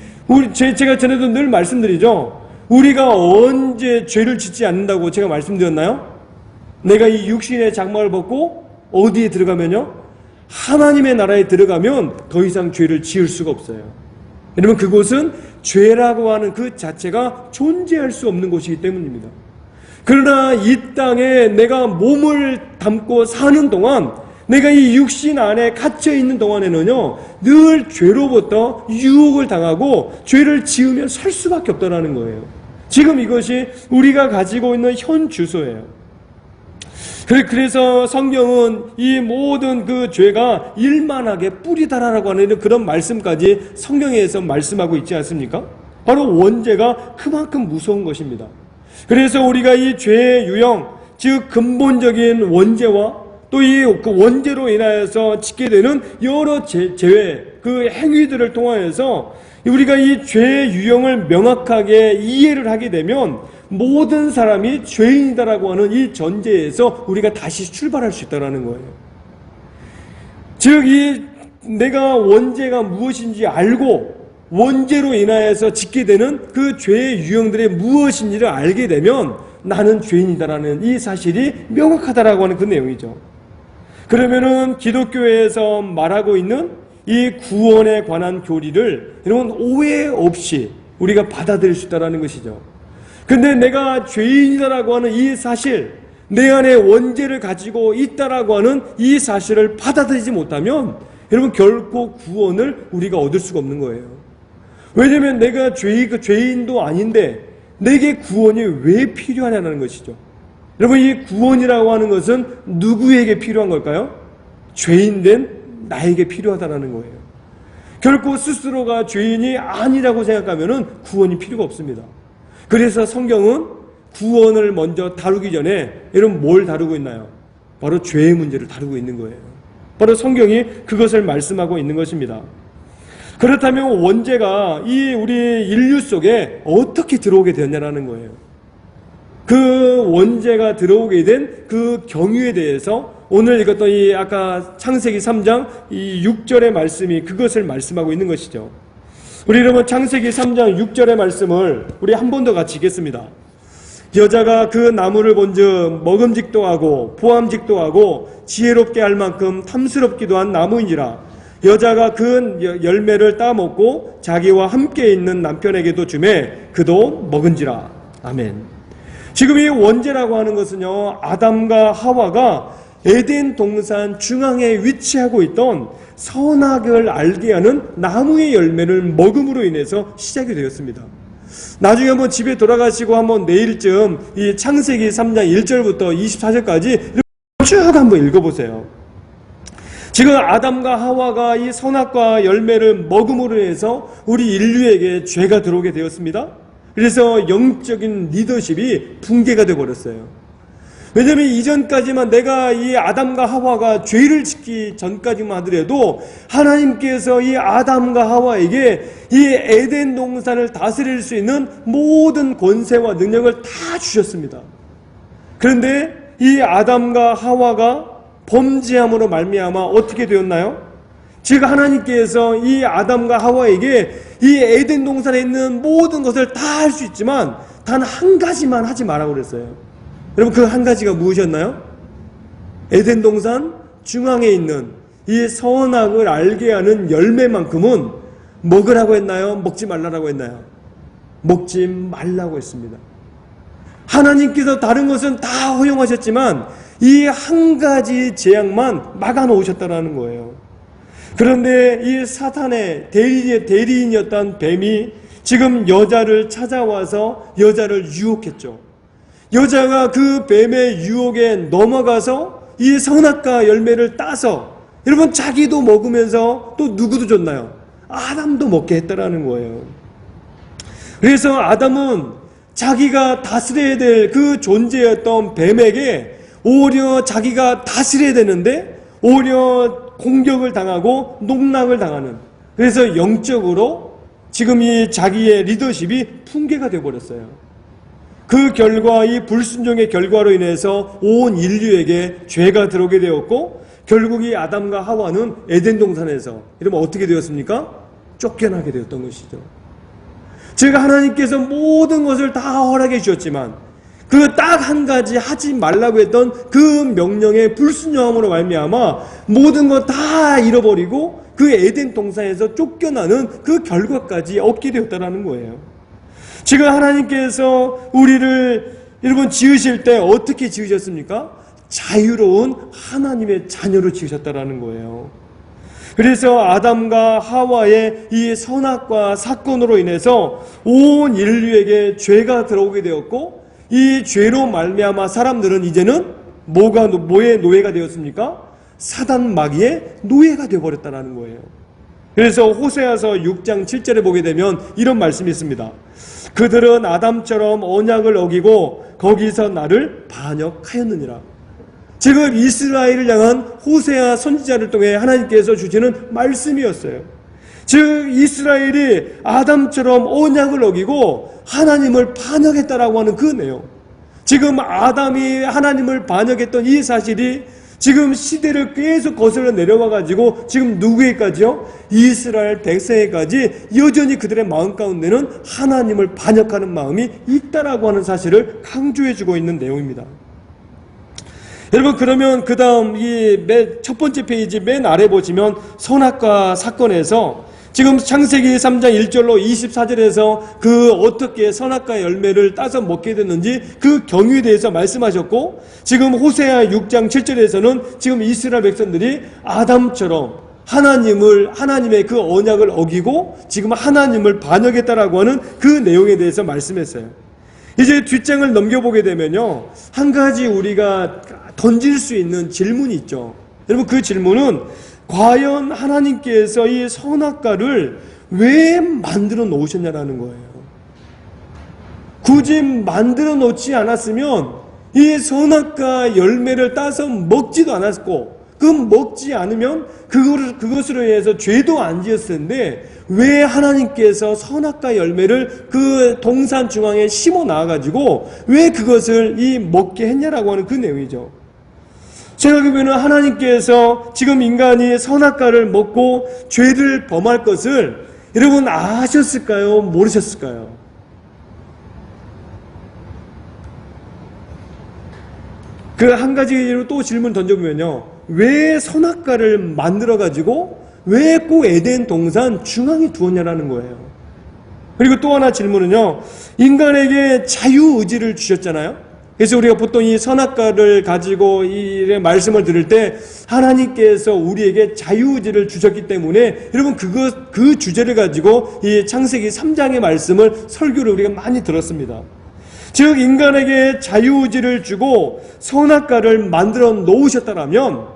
제가 전에도 늘 말씀드리죠. 우리가 언제 죄를 짓지 않는다고 제가 말씀드렸나요? 내가 이 육신의 장막을 벗고 어디에 들어가면요? 하나님의 나라에 들어가면 더 이상 죄를 지을 수가 없어요. 여러분 그곳은 죄라고 하는 그 자체가 존재할 수 없는 곳이기 때문입니다. 그러나 이 땅에 내가 몸을 담고 사는 동안 내가 이 육신 안에 갇혀 있는 동안에는요 늘 죄로부터 유혹을 당하고 죄를 지으며 살 수밖에 없다는 거예요. 지금 이것이 우리가 가지고 있는 현 주소예요. 그래서 성경은 이 모든 그 죄가 일만하게 뿌리다라고 하는 그런 말씀까지 성경에서 말씀하고 있지 않습니까? 바로 원죄가 그만큼 무서운 것입니다. 그래서 우리가 이 죄의 유형, 즉 근본적인 원죄와 또 이 그 원죄로 인하여서 짓게 되는 여러 죄의 그 행위들을 통하여서 우리가 이 죄의 유형을 명확하게 이해를 하게 되면 모든 사람이 죄인이다라고 하는 이 전제에서 우리가 다시 출발할 수 있다는 거예요. 즉, 내가 원죄가 무엇인지 알고 원죄로 인하여서 짓게 되는 그 죄의 유형들이 무엇인지를 알게 되면 나는 죄인이다라는 이 사실이 명확하다라고 하는 그 내용이죠. 그러면은 기독교에서 말하고 있는 이 구원에 관한 교리를 여러분 오해 없이 우리가 받아들일 수 있다는 것이죠. 근데 내가 죄인이다라고 하는 이 사실, 내 안에 원죄를 가지고 있다라고 하는 이 사실을 받아들이지 못하면 여러분 결코 구원을 우리가 얻을 수가 없는 거예요. 왜냐하면 내가 죄인도 아닌데 내게 구원이 왜 필요하냐는 것이죠. 여러분 이 구원이라고 하는 것은 누구에게 필요한 걸까요? 죄인된 나에게 필요하다는 거예요. 결코 스스로가 죄인이 아니라고 생각하면 구원이 필요가 없습니다. 그래서 성경은 구원을 먼저 다루기 전에 여러분 뭘 다루고 있나요? 바로 죄의 문제를 다루고 있는 거예요. 바로 성경이 그것을 말씀하고 있는 것입니다. 그렇다면 원죄가 이 우리 인류 속에 어떻게 들어오게 되었냐는 거예요. 그 원죄가 들어오게 된 그 경위에 대해서 오늘 읽었던 이 아까 창세기 3장 이 6절의 말씀이 그것을 말씀하고 있는 것이죠. 우리 여러분 창세기 3장 6절의 말씀을 우리 한 번 더 같이 읽겠습니다. 여자가 그 나무를 본즉 먹음직도 하고 보암직도 하고 지혜롭게 할 만큼 탐스럽기도 한 나무이니라. 여자가 그 열매를 따먹고 자기와 함께 있는 남편에게도 주매 그도 먹은지라. 아멘. 지금 이 원죄라고 하는 것은요, 아담과 하와가 에덴 동산 중앙에 위치하고 있던 선악을 알게 하는 나무의 열매를 먹음으로 인해서 시작이 되었습니다. 나중에 한번 집에 돌아가시고 한번 내일쯤 이 창세기 3장 1절부터 24절까지 쭉 한번 읽어보세요. 지금 아담과 하와가 이 선악과 열매를 먹음으로 해서 우리 인류에게 죄가 들어오게 되었습니다. 그래서 영적인 리더십이 붕괴가 되어버렸어요. 왜냐하면 이전까지만 내가 이 아담과 하와가 죄를 짓기 전까지만 하더라도 하나님께서 이 아담과 하와에게 이 에덴 동산을 다스릴 수 있는 모든 권세와 능력을 다 주셨습니다. 그런데 이 아담과 하와가 범죄함으로 말미암아 어떻게 되었나요? 즉 하나님께서 이 아담과 하와에게 이 에덴 동산에 있는 모든 것을 다 할 수 있지만 단 한 가지만 하지 말라고 그랬어요. 여러분 그 한 가지가 무엇이었나요? 에덴 동산 중앙에 있는 이 선악을 알게 하는 열매만큼은 먹으라고 했나요? 먹지 말라고 했나요? 먹지 말라고 했습니다. 하나님께서 다른 것은 다 허용하셨지만 이 한 가지 재앙만 막아 놓으셨다는 거예요. 그런데 이 사탄의 대리인이었던 뱀이 지금 여자를 찾아와서 여자를 유혹했죠. 여자가 그 뱀의 유혹에 넘어가서 이 선악과 열매를 따서 여러분 자기도 먹으면서 또 누구도 줬나요? 아담도 먹게 했다라는 거예요. 그래서 아담은 자기가 다스려야 될 그 존재였던 뱀에게 오히려 자기가 다스려야 되는데 오히려 공격을 당하고 농락을 당하는, 그래서 영적으로 지금 이 자기의 리더십이 붕괴가 되어버렸어요. 그 결과 이 불순종의 결과로 인해서 온 인류에게 죄가 들어오게 되었고 결국 이 아담과 하와는 에덴 동산에서 이러면 어떻게 되었습니까? 쫓겨나게 되었던 것이죠. 즉 하나님께서 모든 것을 다 허락해 주셨지만 그 딱 한 가지 하지 말라고 했던 그 명령의 불순종함으로 말미암아 모든 것 다 잃어버리고 그 에덴 동산에서 쫓겨나는 그 결과까지 얻게 되었다는 거예요. 지금 하나님께서 우리를 여러분 지으실 때 어떻게 지으셨습니까? 자유로운 하나님의 자녀로 지으셨다는 거예요. 그래서 아담과 하와의 이 선악과 사건으로 인해서 온 인류에게 죄가 들어오게 되었고 이 죄로 말미암아 사람들은 이제는 뭐의 노예가 되었습니까? 사단 마귀의 노예가 되어버렸다는 거예요. 그래서 호세아서 6장 7절에 보게 되면 이런 말씀이 있습니다. 그들은 아담처럼 언약을 어기고 거기서 나를 반역하였느니라. 지금 이스라엘을 향한 호세아 선지자를 통해 하나님께서 주시는 말씀이었어요. 즉 이스라엘이 아담처럼 언약을 어기고 하나님을 반역했다라고 하는 그 내용. 지금 아담이 하나님을 반역했던 이 사실이 지금 시대를 계속 거슬러 내려와 가지고 지금 누구에까지요? 이스라엘 백성에까지 여전히 그들의 마음 가운데는 하나님을 반역하는 마음이 있다라고 하는 사실을 강조해 주고 있는 내용입니다. 여러분 그러면 그 다음 이 첫 번째 페이지 맨 아래 보시면 선악과 사건에서 지금 창세기 3장 1절로 24절에서 그 어떻게 선악과 열매를 따서 먹게 됐는지 그 경위에 대해서 말씀하셨고 지금 호세아 6장 7절에서는 지금 이스라엘 백성들이 아담처럼 하나님의 그 언약을 어기고 지금 하나님을 반역했다라고 하는 그 내용에 대해서 말씀했어요. 이제 뒷장을 넘겨보게 되면요, 한 가지 우리가 던질 수 있는 질문이 있죠. 여러분 그 질문은 과연 하나님께서 이 선악과를 왜 만들어 놓으셨냐라는 거예요. 굳이 만들어 놓지 않았으면 이 선악과 열매를 따서 먹지도 않았고 그 먹지 않으면 그것으로 인해서 죄도 안 지었을 텐데 왜 하나님께서 선악과 열매를 그 동산 중앙에 심어 놔가지고 왜 그것을 먹게 했냐라고 하는 그 내용이죠. 생각해보면 하나님께서 지금 인간이 선악과를 먹고 죄를 범할 것을 여러분 아셨을까요? 모르셨을까요? 그 한 가지로 또 질문 던져보면요, 왜 선악과를 만들어가지고 왜 꼭 에덴 동산 중앙에 두었냐라는 거예요. 그리고 또 하나 질문은요, 인간에게 자유의지를 주셨잖아요. 그래서 우리가 보통 이 선악과를 가지고 이 말씀을 들을 때 하나님께서 우리에게 자유의지를 주셨기 때문에 여러분 그 주제를 가지고 이 창세기 3장의 말씀을 설교를 우리가 많이 들었습니다. 즉 인간에게 자유의지를 주고 선악과를 만들어 놓으셨다라면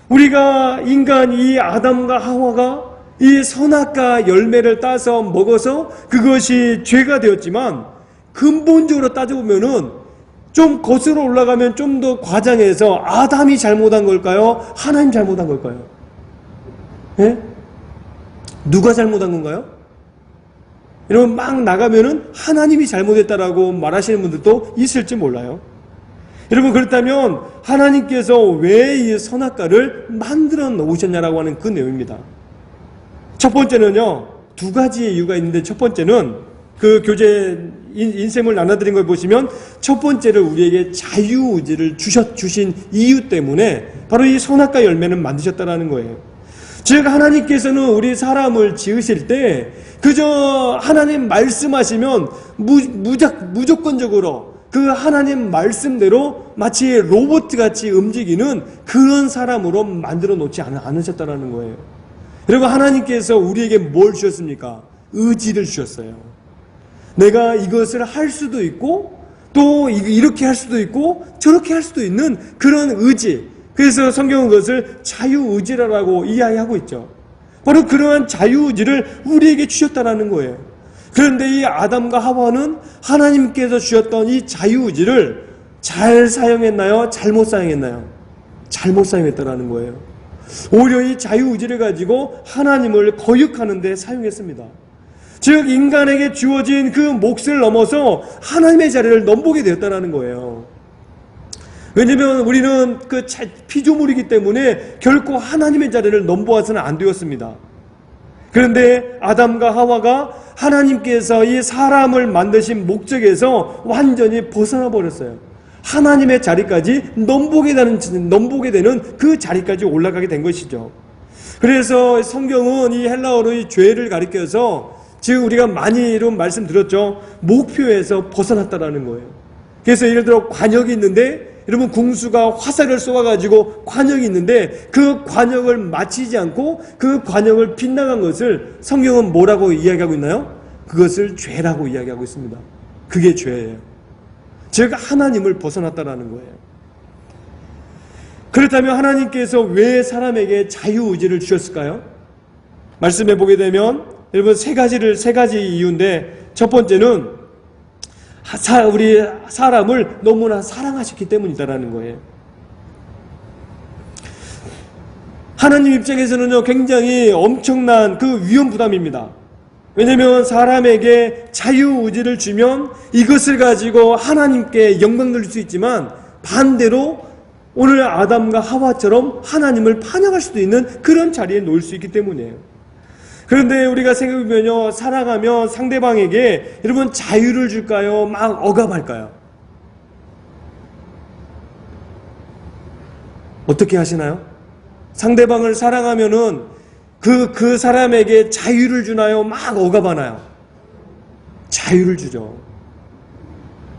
우리가 인간 이 아담과 하와가 이 선악과 열매를 따서 먹어서 그것이 죄가 되었지만 근본적으로 따져보면은 좀 거슬러 올라가면 좀 더 과장해서 아담이 잘못한 걸까요? 하나님 잘못한 걸까요? 예? 누가 잘못한 건가요? 여러분 막 나가면은 하나님이 잘못했다라고 말하시는 분들도 있을지 몰라요. 여러분 그렇다면 하나님께서 왜 이 선악과를 만들어 놓으셨냐라고 하는 그 내용입니다. 첫 번째는요, 두 가지의 이유가 있는데 첫 번째는 그 교재 인셈을 나눠드린 걸 보시면 첫 번째를 우리에게 자유의지를 주신 이유 때문에 바로 이 선악과 열매는 만드셨다라는 거예요. 즉 하나님께서는 우리 사람을 지으실 때 그저 하나님 말씀하시면 무조건적으로 그 하나님 말씀대로 마치 로봇같이 움직이는 그런 사람으로 만들어 놓지 않으셨다라는 거예요. 여러분 하나님께서 우리에게 뭘 주셨습니까? 의지를 주셨어요. 내가 이것을 할 수도 있고 또 이렇게 할 수도 있고 저렇게 할 수도 있는 그런 의지. 그래서 성경은 그것을 자유의지라고 이야기하고 있죠. 바로 그러한 자유의지를 우리에게 주셨다는 거예요. 그런데 이 아담과 하와는 하나님께서 주셨던 이 자유의지를 잘 사용했나요? 잘못 사용했나요? 잘못 사용했다라는 거예요. 오히려 이 자유의지를 가지고 하나님을 거역하는 데 사용했습니다. 즉 인간에게 주어진 그 몫을 넘어서 하나님의 자리를 넘보게 되었다는 거예요. 왜냐하면 우리는 그 피조물이기 때문에 결코 하나님의 자리를 넘보아서는 안 되었습니다. 그런데 아담과 하와가 하나님께서 이 사람을 만드신 목적에서 완전히 벗어나 버렸어요. 하나님의 자리까지 넘보게 되는 그 자리까지 올라가게 된 것이죠. 그래서 성경은 이 헬라어로 이 죄를 가리켜서 지금 우리가 많이 이런 말씀 드렸죠. 목표에서 벗어났다라는 거예요. 그래서 예를 들어 관역이 있는데 여러분 궁수가 화살을 쏘아가지고 관역이 있는데 그 관역을 마치지 않고 그 관역을 빗나간 것을 성경은 뭐라고 이야기하고 있나요? 그것을 죄라고 이야기하고 있습니다. 그게 죄예요. 즉 하나님을 벗어났다라는 거예요. 그렇다면 하나님께서 왜 사람에게 자유의지를 주셨을까요? 말씀해 보게 되면 여러분 세 가지 이유인데 첫 번째는 우리 사람을 너무나 사랑하셨기 때문이다라는 거예요. 하나님 입장에서는요 굉장히 엄청난 그 위험 부담입니다. 왜냐하면 사람에게 자유의지를 주면 이것을 가지고 하나님께 영광 돌릴 수 있지만 반대로 오늘 아담과 하와처럼 하나님을 반역할 수도 있는 그런 자리에 놓일 수 있기 때문이에요. 그런데 우리가 생각해보면요, 사랑하면 상대방에게 여러분 자유를 줄까요? 막 억압할까요? 어떻게 하시나요? 상대방을 사랑하면은 그 사람에게 자유를 주나요? 막 억압하나요? 자유를 주죠.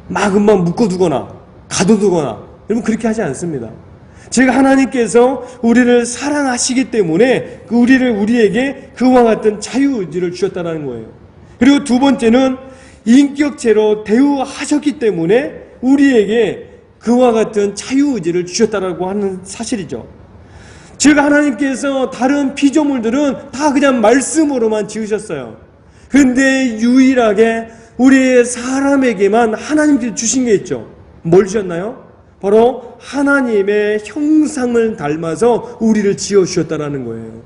막 묶어두거나 가둬두거나 여러분 그렇게 하지 않습니다. 즉 하나님께서 우리를 사랑하시기 때문에 우리에게 그와 같은 자유의지를 주셨다는 거예요. 그리고 두 번째는 인격체로 대우하셨기 때문에 우리에게 그와 같은 자유의지를 주셨다라고 하는 사실이죠. 즉 하나님께서 다른 피조물들은 다 그냥 말씀으로만 지으셨어요. 그런데 유일하게 우리 사람에게만 하나님께서 주신 게 있죠. 뭘 주셨나요? 바로 하나님의 형상을 닮아서 우리를 지어주셨다는 거예요.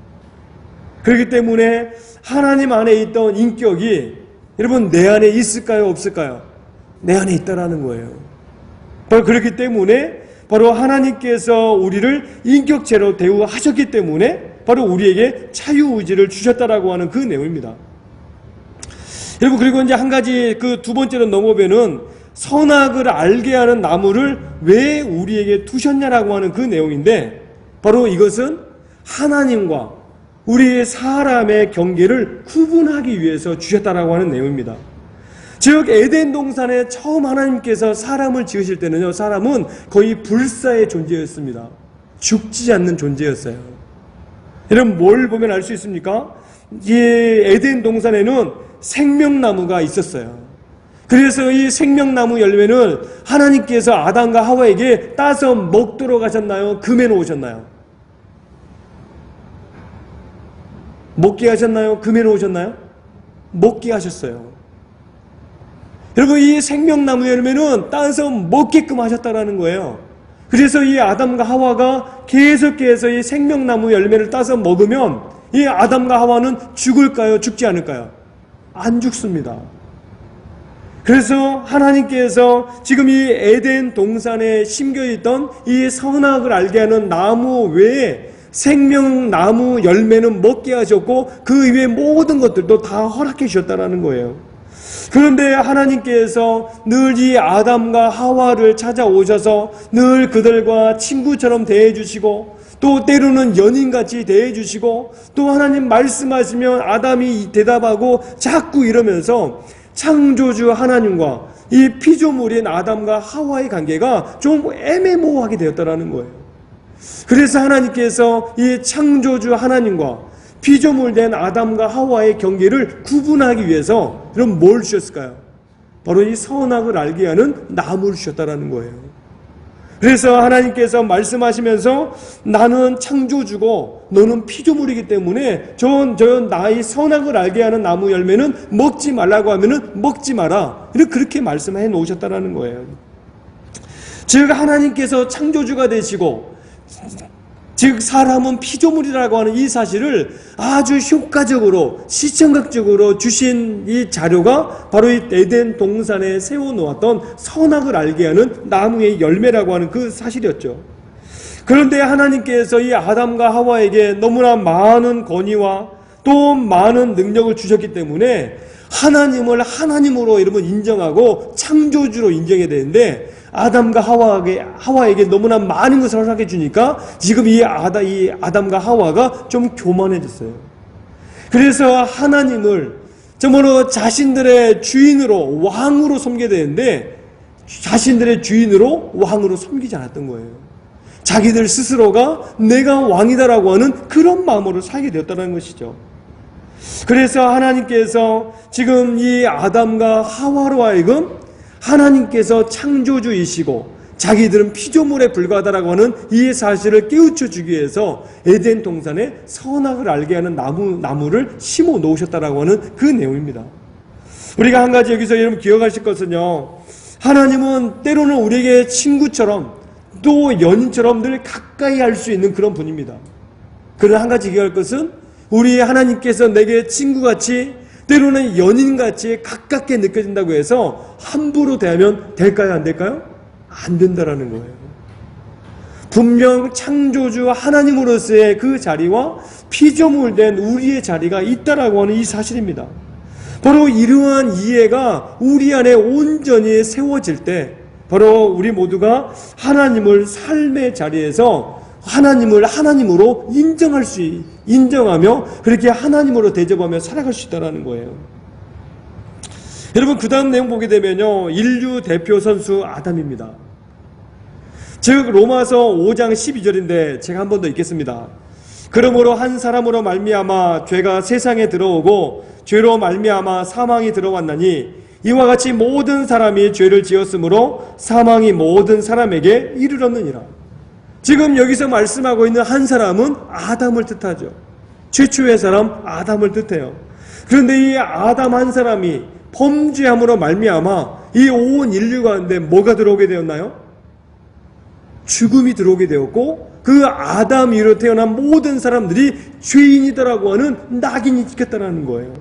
그렇기 때문에 하나님 안에 있던 인격이 여러분 내 안에 있을까요? 없을까요? 내 안에 있다라는 거예요. 바로 그렇기 때문에 바로 하나님께서 우리를 인격체로 대우하셨기 때문에 바로 우리에게 자유의지를 주셨다라고 하는 그 내용입니다. 여러분 그리고 이제 한 가지 그 두 번째로 넘어오면은 선악을 알게 하는 나무를 왜 우리에게 두셨냐라고 하는 그 내용인데 바로 이것은 하나님과 우리 사람의 경계를 구분하기 위해서 주셨다라고 하는 내용입니다. 즉 에덴 동산에 처음 하나님께서 사람을 지으실 때는요 사람은 거의 불사의 존재였습니다. 죽지 않는 존재였어요. 여러분 뭘 보면 알 수 있습니까? 이 에덴 동산에는 생명나무가 있었어요. 그래서 이 생명나무 열매는 하나님께서 아담과 하와에게 따서 먹도록 하셨나요? 금해 놓으셨나요? 먹게 하셨나요? 금해 놓으셨나요? 먹게 하셨어요. 여러분, 이 생명나무 열매는 따서 먹게끔 하셨다라는 거예요. 그래서 이 아담과 하와가 계속해서 이 생명나무 열매를 따서 먹으면 이 아담과 하와는 죽을까요? 죽지 않을까요? 안 죽습니다. 그래서 하나님께서 지금 이 에덴 동산에 심겨있던 이 선악을 알게 하는 나무 외에 생명나무 열매는 먹게 하셨고 그 이외의 모든 것들도 다 허락해 주셨다는 거예요. 그런데 하나님께서 늘 이 아담과 하와를 찾아오셔서 늘 그들과 친구처럼 대해주시고 또 때로는 연인같이 대해주시고 또 하나님 말씀하시면 아담이 대답하고 자꾸 이러면서 창조주 하나님과 이 피조물인 아담과 하와의 관계가 좀 애매모호하게 되었다는 거예요. 그래서 하나님께서 이 창조주 하나님과 피조물된 아담과 하와의 경계를 구분하기 위해서 그럼 뭘 주셨을까요? 바로 이 선악을 알게 하는 나무를 주셨다는 거예요. 그래서 하나님께서 말씀하시면서 나는 창조주고 너는 피조물이기 때문에 나의 선악을 알게 하는 나무 열매는 먹지 말라고 하면은 먹지 마라. 그렇게 말씀해 놓으셨다는 거예요. 즉 하나님께서 창조주가 되시고 즉 사람은 피조물이라고 하는 이 사실을 아주 효과적으로 시청각적으로 주신 이 자료가 바로 이 에덴 동산에 세워놓았던 선악을 알게 하는 나무의 열매라고 하는 그 사실이었죠. 그런데 하나님께서 이 아담과 하와에게 너무나 많은 권위와 또 많은 능력을 주셨기 때문에 하나님을 하나님으로 여러분 인정하고 창조주로 인정해야 되는데 아담과 하와에게 너무나 많은 것을 허락해 주니까 지금 이 아담과 하와가 좀 교만해졌어요. 그래서 하나님을 정말로 자신들의 주인으로 왕으로 섬겨야 되는데 자신들의 주인으로 왕으로 섬기지 않았던 거예요. 자기들 스스로가 내가 왕이다라고 하는 그런 마음으로 살게 되었다는 것이죠. 그래서 하나님께서 지금 이 아담과 하와로 하여금 하나님께서 창조주이시고 자기들은 피조물에 불과하다라고 하는 이 사실을 깨우쳐 주기 위해서 에덴 동산에 선악을 알게 하는 나무를 심어 놓으셨다라고 하는 그 내용입니다. 우리가 한 가지 여기서 여러분 기억하실 것은요, 하나님은 때로는 우리에게 친구처럼 또 연인처럼 늘 가까이 할 수 있는 그런 분입니다. 그러나 한 가지 기억할 것은 우리 하나님께서 내게 친구같이 때로는 연인같이 가깝게 느껴진다고 해서 함부로 대하면 될까요? 안 될까요? 안 된다라는 거예요. 분명 창조주 하나님으로서의 그 자리와 피조물된 우리의 자리가 있다라고 하는 이 사실입니다. 바로 이러한 이해가 우리 안에 온전히 세워질 때 바로 우리 모두가 하나님을 삶의 자리에서 하나님을 하나님으로 인정하며 그렇게 하나님으로 대접하며 살아갈 수 있다는 거예요. 여러분 그 다음 내용 보게 되면요, 인류 대표 선수 아담입니다. 즉 로마서 5장 12절인데 제가 한 번 더 읽겠습니다. 그러므로 한 사람으로 말미암아 죄가 세상에 들어오고 죄로 말미암아 사망이 들어왔나니 이와 같이 모든 사람이 죄를 지었으므로 사망이 모든 사람에게 이르렀느니라. 지금 여기서 말씀하고 있는 한 사람은 아담을 뜻하죠. 최초의 사람 아담을 뜻해요. 그런데 이 아담 한 사람이 범죄함으로 말미암아 이 온 인류 가운데 뭐가 들어오게 되었나요? 죽음이 들어오게 되었고 그 아담 이후로 태어난 모든 사람들이 죄인이다라고 하는 낙인이 찍혔다는 거예요.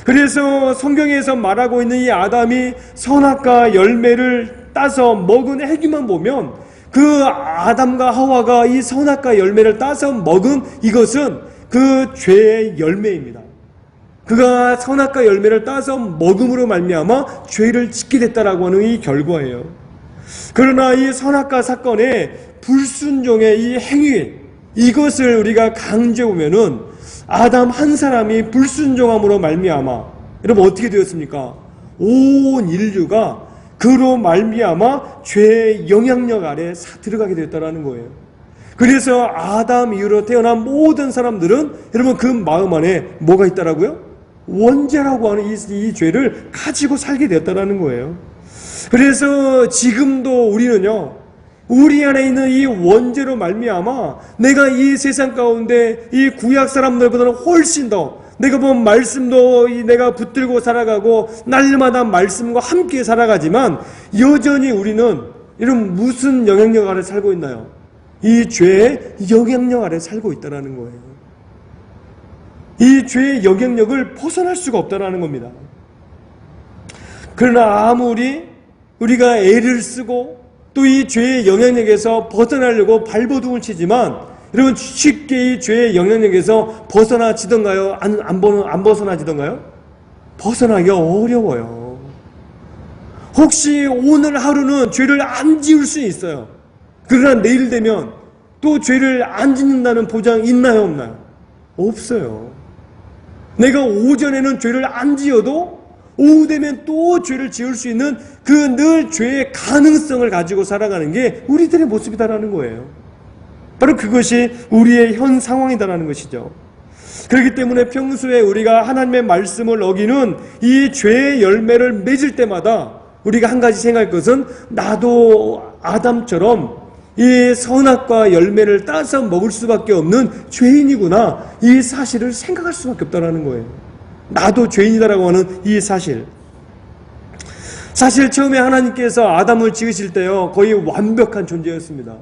그래서 성경에서 말하고 있는 이 아담이 선악과 열매를 따서 먹은 행위만 보면 그 아담과 하와가 이 선악과 열매를 따서 먹은 이것은 그 죄의 열매입니다. 그가 선악과 열매를 따서 먹음으로 말미암아 죄를 짓게 됐다라고 하는 이 결과예요. 그러나 이 선악과 사건의 불순종의 이 행위, 이것을 우리가 강조해 보면은 아담 한 사람이 불순종함으로 말미암아 여러분 어떻게 되었습니까? 온 인류가 그로 말미암아 죄의 영향력 아래 들어가게 되었다는 거예요. 그래서 아담 이후로 태어난 모든 사람들은 여러분 그 마음 안에 뭐가 있다라고요? 원죄라고 하는 이 죄를 가지고 살게 되었다는 거예요. 그래서 지금도 우리는요, 우리 안에 있는 이 원죄로 말미암아 내가 이 세상 가운데 이 구약 사람들보다는 훨씬 더 내가 본 말씀도 내가 붙들고 살아가고 날마다 말씀과 함께 살아가지만 여전히 우리는 이런 무슨 영향력 아래 살고 있나요? 이 죄의 영향력 아래 살고 있다는 거예요. 이 죄의 영향력을 벗어날 수가 없다는 겁니다. 그러나 아무리 우리가 애를 쓰고 또 이 죄의 영향력에서 벗어나려고 발버둥을 치지만 여러분 쉽게 이 죄의 영향력에서 벗어나지던가요? 안 벗어나지던가요? 벗어나기가 어려워요. 혹시 오늘 하루는 죄를 안 지을 수 있어요. 그러나 내일 되면 또 죄를 안 짓는다는 보장 있나요? 없나요? 없어요. 내가 오전에는 죄를 안 지어도 오후 되면 또 죄를 지을 수 있는 그 늘 죄의 가능성을 가지고 살아가는 게 우리들의 모습이다라는 거예요. 바로 그것이 우리의 현 상황이다라는 것이죠. 그렇기 때문에 평소에 우리가 하나님의 말씀을 어기는 이 죄의 열매를 맺을 때마다 우리가 한 가지 생각할 것은 나도 아담처럼 이 선악과 열매를 따서 먹을 수밖에 없는 죄인이구나, 이 사실을 생각할 수밖에 없다는 거예요. 나도 죄인이다라고 하는 이 사실. 사실 처음에 하나님께서 아담을 지으실 때요 거의 완벽한 존재였습니다.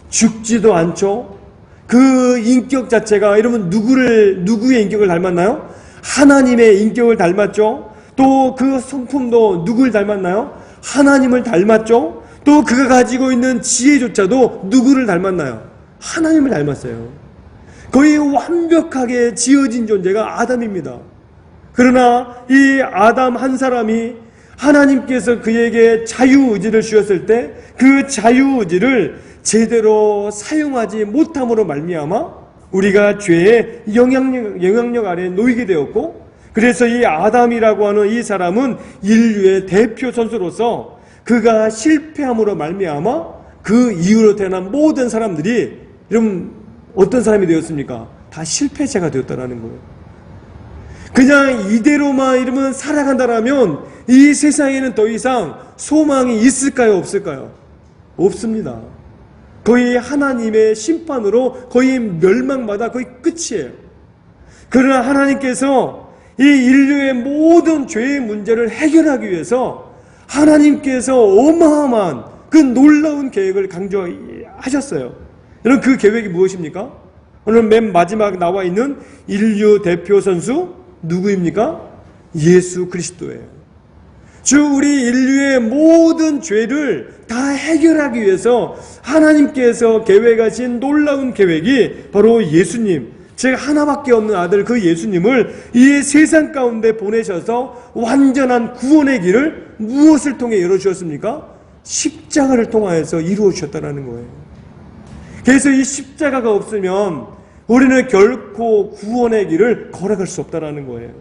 죽지도 않죠. 그 인격 자체가 여러분 누구의 인격을 닮았나요? 하나님의 인격을 닮았죠. 또 그 성품도 누구를 닮았나요? 하나님을 닮았죠. 또 그가 가지고 있는 지혜조차도 누구를 닮았나요? 하나님을 닮았어요. 거의 완벽하게 지어진 존재가 아담입니다. 그러나 이 아담 한 사람이 하나님께서 그에게 자유의지를 주셨을 때 그 자유의지를 제대로 사용하지 못함으로 말미암아 우리가 죄의 영향력 아래 놓이게 되었고, 그래서 이 아담이라고 하는 이 사람은 인류의 대표 선수로서 그가 실패함으로 말미암아 그 이후로 태어난 모든 사람들이 여러분 어떤 사람이 되었습니까? 다 실패자가 되었다는 거예요. 그냥 이대로만 이러면 살아간다라면 이 세상에는 더 이상 소망이 있을까요? 없을까요? 없습니다. 거의 하나님의 심판으로 거의 멸망마다 거의 끝이에요. 그러나 하나님께서 이 인류의 모든 죄의 문제를 해결하기 위해서 하나님께서 어마어마한 그 놀라운 계획을 강조하셨어요. 여러분 그 계획이 무엇입니까? 오늘 맨 마지막 나와 있는 인류 대표 선수 누구입니까? 예수 그리스도예요. 주 우리 인류의 모든 죄를 다 해결하기 위해서 하나님께서 계획하신 놀라운 계획이 바로 예수님, 즉 하나밖에 없는 아들 그 예수님을 이 세상 가운데 보내셔서 완전한 구원의 길을 무엇을 통해 열어주셨습니까? 십자가를 통하여서 이루어 주셨다는 거예요. 그래서 이 십자가가 없으면 우리는 결코 구원의 길을 걸어갈 수 없다는 거예요.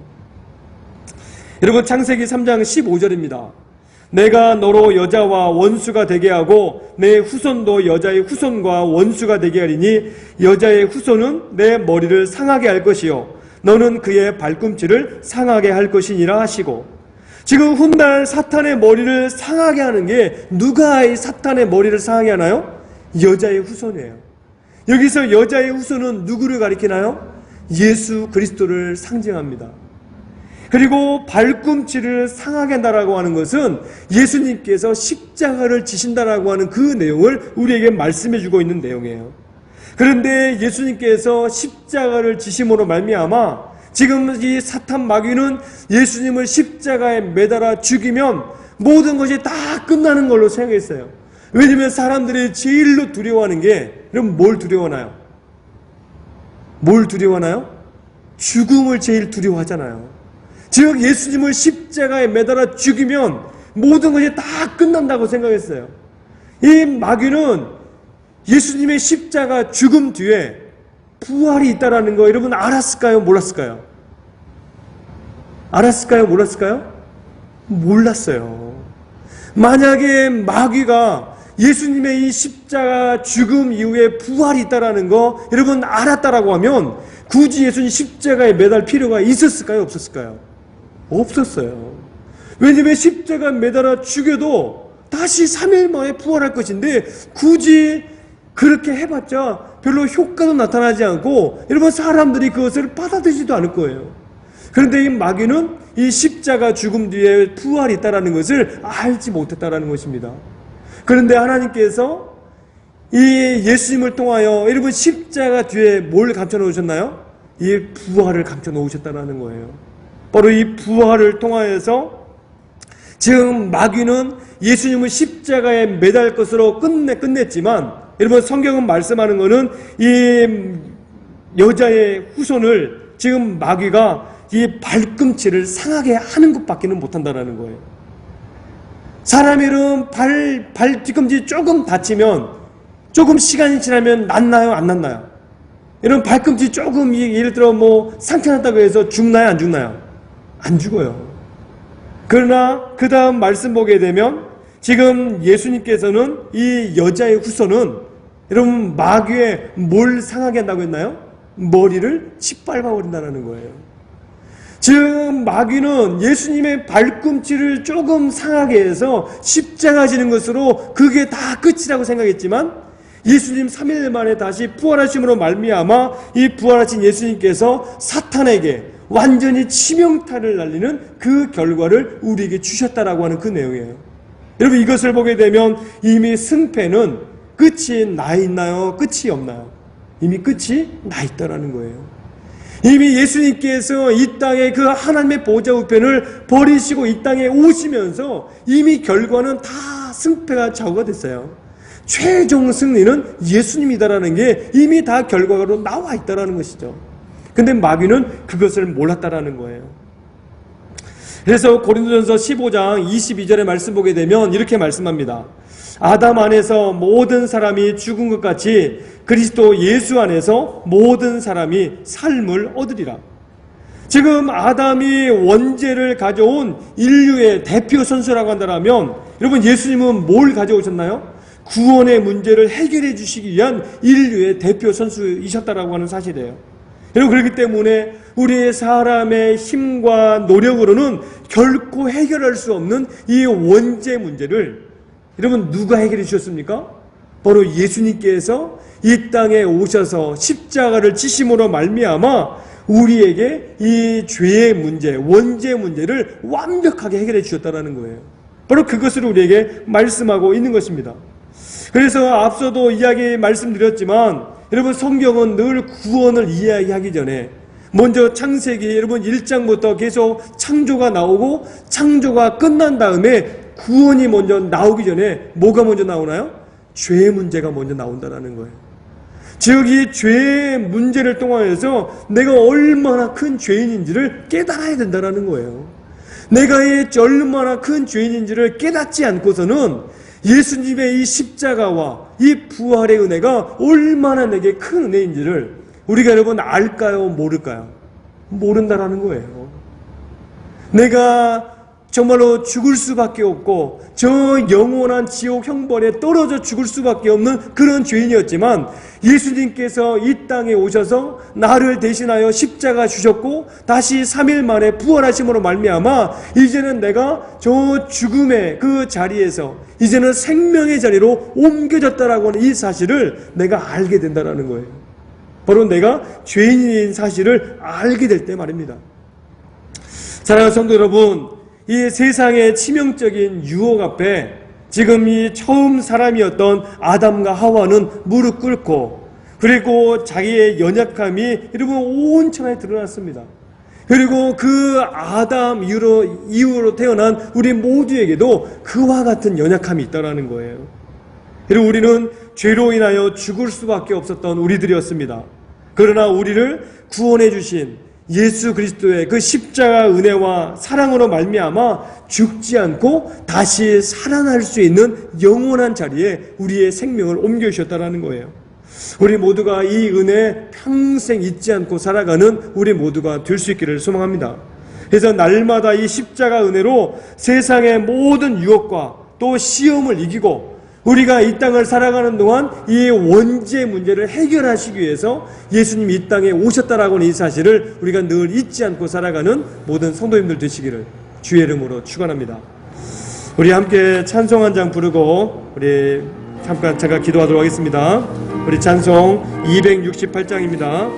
여러분 창세기 3장 15절입니다. 내가 너로 여자와 원수가 되게 하고 내 후손도 여자의 후손과 원수가 되게 하리니 여자의 후손은 내 머리를 상하게 할 것이요 너는 그의 발꿈치를 상하게 할 것이니라 하시고, 지금 훗날 사탄의 머리를 상하게 하는 게 누가 이 사탄의 머리를 상하게 하나요? 여자의 후손이에요. 여기서 여자의 후손은 누구를 가리키나요? 예수 그리스도를 상징합니다. 그리고 발꿈치를 상하게 한다라고 하는 것은 예수님께서 십자가를 지신다라고 하는 그 내용을 우리에게 말씀해 주고 있는 내용이에요. 그런데 예수님께서 십자가를 지심으로 말미암아 지금 이 사탄 마귀는 예수님을 십자가에 매달아 죽이면 모든 것이 다 끝나는 걸로 생각했어요. 왜냐하면 사람들이 제일로 두려워하는 게, 그럼 뭘 두려워하나요? 뭘 두려워하나요? 죽음을 제일 두려워하잖아요. 즉 예수님을 십자가에 매달아 죽이면 모든 것이 다 끝난다고 생각했어요. 이 마귀는 예수님의 십자가 죽음 뒤에 부활이 있다라는 거 여러분 알았을까요? 몰랐을까요? 알았을까요? 몰랐을까요? 몰랐어요. 만약에 마귀가 예수님의 이 십자가 죽음 이후에 부활이 있다라는 거 여러분 알았다라고 하면 굳이 예수님 십자가에 매달 필요가 있었을까요? 없었을까요? 없었어요. 왜냐하면 십자가 매달아 죽여도 다시 3일 만에 부활할 것인데 굳이 그렇게 해봤자 별로 효과도 나타나지 않고 여러분 사람들이 그것을 받아들이지도 않을 거예요. 그런데 이 마귀는 이 십자가 죽음 뒤에 부활이 있다는 것을 알지 못했다는 것입니다. 그런데 하나님께서 이 예수님을 통하여 여러분 십자가 뒤에 뭘 감춰 놓으셨나요? 이 부활을 감춰 놓으셨다는 거예요. 바로 이 부활을 통하여서 지금 마귀는 예수님을 십자가에 매달 것으로 끝냈지만 여러분 성경은 말씀하는 것은 이 여자의 후손을 지금 마귀가 이 발꿈치를 상하게 하는 것밖에는 못한다는 거예요. 사람의 이름 발 뒤꿈치 조금 다치면 조금 시간이 지나면 낫나요? 안 낫나요? 이런 발꿈치 조금 예를 들어 뭐 상처 났다고 해서 죽나요? 안 죽나요? 안 죽어요. 그러나 그 다음 말씀 보게 되면 지금 예수님께서는 이 여자의 후손은 여러분 마귀의 뭘 상하게 한다고 했나요? 머리를 짓밟아 버린다는 거예요. 지금 마귀는 예수님의 발꿈치를 조금 상하게 해서 십자가 지는 것으로 그게 다 끝이라고 생각했지만 예수님 3일 만에 다시 부활하심으로 말미암아 이 부활하신 예수님께서 사탄에게 완전히 치명타를 날리는 그 결과를 우리에게 주셨다라고 하는 그 내용이에요. 여러분 이것을 보게 되면 이미 승패는 끝이 나 있나요? 끝이 없나요? 이미 끝이 나 있다라는 거예요. 이미 예수님께서 이 땅에 그 하나님의 보좌 우편을 버리시고 이 땅에 오시면서 이미 결과는 다 승패가 좌우가 됐어요. 최종 승리는 예수님이다라는 게 이미 다 결과로 나와 있다라는 것이죠. 근데 마귀는 그것을 몰랐다라는 거예요. 그래서 고린도전서 15장 22절의 말씀 보게 되면 이렇게 말씀합니다. 아담 안에서 모든 사람이 죽은 것 같이 그리스도 예수 안에서 모든 사람이 삶을 얻으리라. 지금 아담이 원죄를 가져온 인류의 대표 선수라고 한다면 여러분 예수님은 뭘 가져오셨나요? 구원의 문제를 해결해 주시기 위한 인류의 대표 선수이셨다라고 하는 사실이에요. 여러분 그렇기 때문에 우리의 사람의 힘과 노력으로는 결코 해결할 수 없는 이 원죄 문제를 여러분 누가 해결해 주셨습니까? 바로 예수님께서 이 땅에 오셔서 십자가를 지심으로 말미암아 우리에게 이 죄의 문제, 원죄 문제를 완벽하게 해결해 주셨다는 거예요. 바로 그것을 우리에게 말씀하고 있는 것입니다. 그래서 앞서도 말씀드렸지만 여러분 성경은 늘 구원을 이야기하기 전에 먼저 창세기 여러분 1장부터 계속 창조가 나오고 창조가 끝난 다음에 구원이 먼저 나오기 전에 뭐가 먼저 나오나요? 죄의 문제가 먼저 나온다는 거예요. 즉 이 죄의 문제를 통하여서 내가 얼마나 큰 죄인인지를 깨달아야 된다는 거예요. 내가 얼마나 큰 죄인인지를 깨닫지 않고서는 예수님의 이 십자가와 이 부활의 은혜가 얼마나 내게 큰 은혜인지를 우리가 여러분 알까요? 모를까요? 모른다라는 거예요. 내가 정말로 죽을 수밖에 없고 저 영원한 지옥 형벌에 떨어져 죽을 수밖에 없는 그런 죄인이었지만 예수님께서 이 땅에 오셔서 나를 대신하여 십자가 주셨고 다시 3일 만에 부활하심으로 말미암아 이제는 내가 저 죽음의 그 자리에서 이제는 생명의 자리로 옮겨졌다라고 하는 이 사실을 내가 알게 된다는 거예요. 바로 내가 죄인인 사실을 알게 될 때 말입니다. 사랑하는 성도 여러분, 이 세상의 치명적인 유혹 앞에 지금 이 처음 사람이었던 아담과 하와는 무릎 꿇고 그리고 자기의 연약함이 여러분 온 천하에 드러났습니다. 그리고 그 아담 이후로 태어난 우리 모두에게도 그와 같은 연약함이 있다는 거예요. 그리고 우리는 죄로 인하여 죽을 수밖에 없었던 우리들이었습니다. 그러나 우리를 구원해 주신 예수 그리스도의 그 십자가 은혜와 사랑으로 말미암아 죽지 않고 다시 살아날 수 있는 영원한 자리에 우리의 생명을 옮겨주셨다는 거예요. 우리 모두가 이 은혜 평생 잊지 않고 살아가는 우리 모두가 될 수 있기를 소망합니다. 그래서 날마다 이 십자가 은혜로 세상의 모든 유혹과 또 시험을 이기고 우리가 이 땅을 살아가는 동안 이 원죄 문제를 해결하시기 위해서 예수님이 이 땅에 오셨다라고 하는 이 사실을 우리가 늘 잊지 않고 살아가는 모든 성도님들 되시기를 주의 이름으로 축원합니다. 우리 함께 찬송 한 장 부르고 우리 잠깐 기도하도록 하겠습니다. 우리 찬송 268장입니다.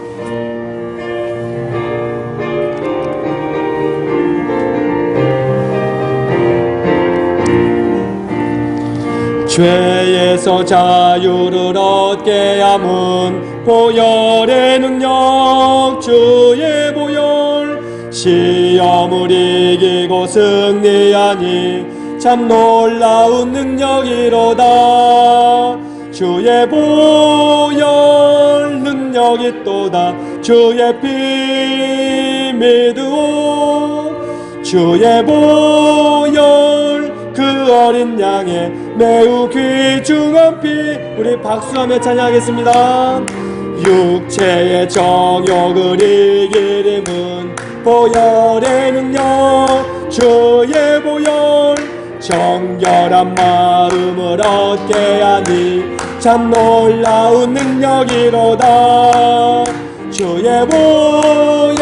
죄에서 자유를 얻게 함은 보혈의 능력 주의 보혈 시험을 이기고 승리하니 참 놀라운 능력이로다 주의 보혈 능력이 또다 주의 피 믿으오 주의 보혈 그 어린 양의 매우 귀중한 피 우리 박수하며 찬양하겠습니다. 육체의 정욕을 이기림은 보혈의 능력 주의 보혈 정결한 마음을 얻게 하니 참 놀라운 능력이로다 주의 보혈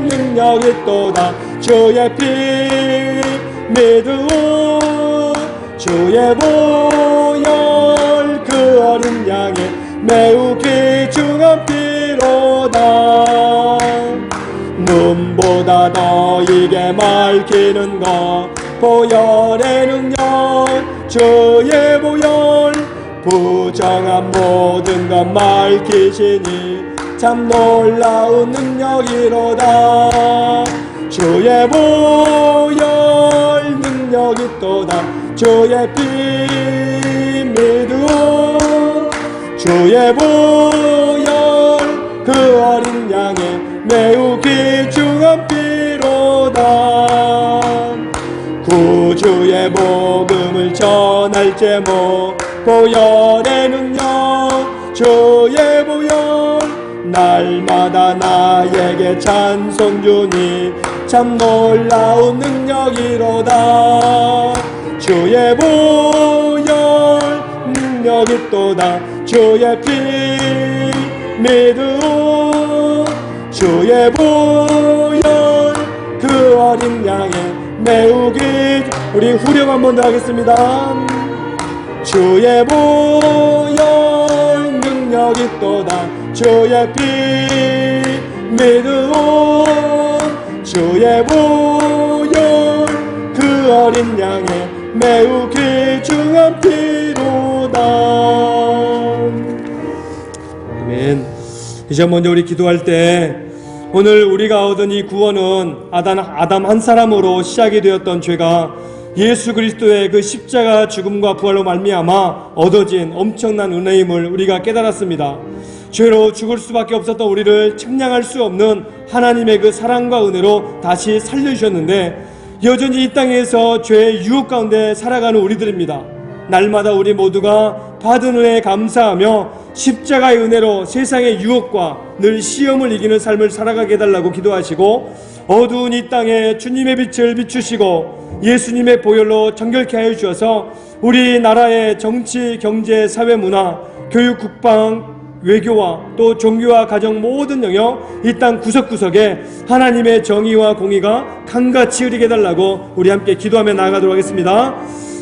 능력이 또다 주의 피 믿으오 주의 보혈 그 어린 양의 매우 귀중한 피로다 눈보다 더 이게 맑히는 것 보혈의 능력 주의 보혈 부정한 모든 것 맑히시니 참 놀라운 능력이로다 주의 보혈 능력이 또다 주의 피 믿으오 주의 보혈 그 어린 양의 매우 귀중한 피로다 구주의 복음을 전할 제목 보혈의 능력 주의 보혈 날마다 나에게 찬송 주니 참 놀라운 능력이로다 주의 보혈 능력이 또다 주의 피 믿으오 주의 보혈 그 어린 양의 매우 우리 후렴 한 번 더 하겠습니다. 주의 보혈 능력이 또다 주의 피 믿으오 주의 보혈 그 어린 양의 매우 귀중한 피로다. 아멘. 이제 먼저 우리 기도할 때 오늘 우리가 얻은 이 구원은 아담 한 사람으로 시작이 되었던 죄가 예수 그리스도의 그 십자가 죽음과 부활로 말미암아 얻어진 엄청난 은혜임을 우리가 깨달았습니다. 죄로 죽을 수밖에 없었던 우리를 측량할 수 없는 하나님의 그 사랑과 은혜로 다시 살려주셨는데 여전히 이 땅에서 죄의 유혹 가운데 살아가는 우리들입니다. 날마다 우리 모두가 받은 은혜에 감사하며 십자가의 은혜로 세상의 유혹과 늘 시험을 이기는 삶을 살아가게 해달라고 기도하시고 어두운 이 땅에 주님의 빛을 비추시고 예수님의 보혈로 정결케 하여 주셔서 우리나라의 정치, 경제, 사회, 문화, 교육, 국방, 외교와 또 종교와 가정 모든 영역 이 땅 구석구석에 하나님의 정의와 공의가 강같이 흐리게 해달라고 우리 함께 기도하며 나아가도록 하겠습니다.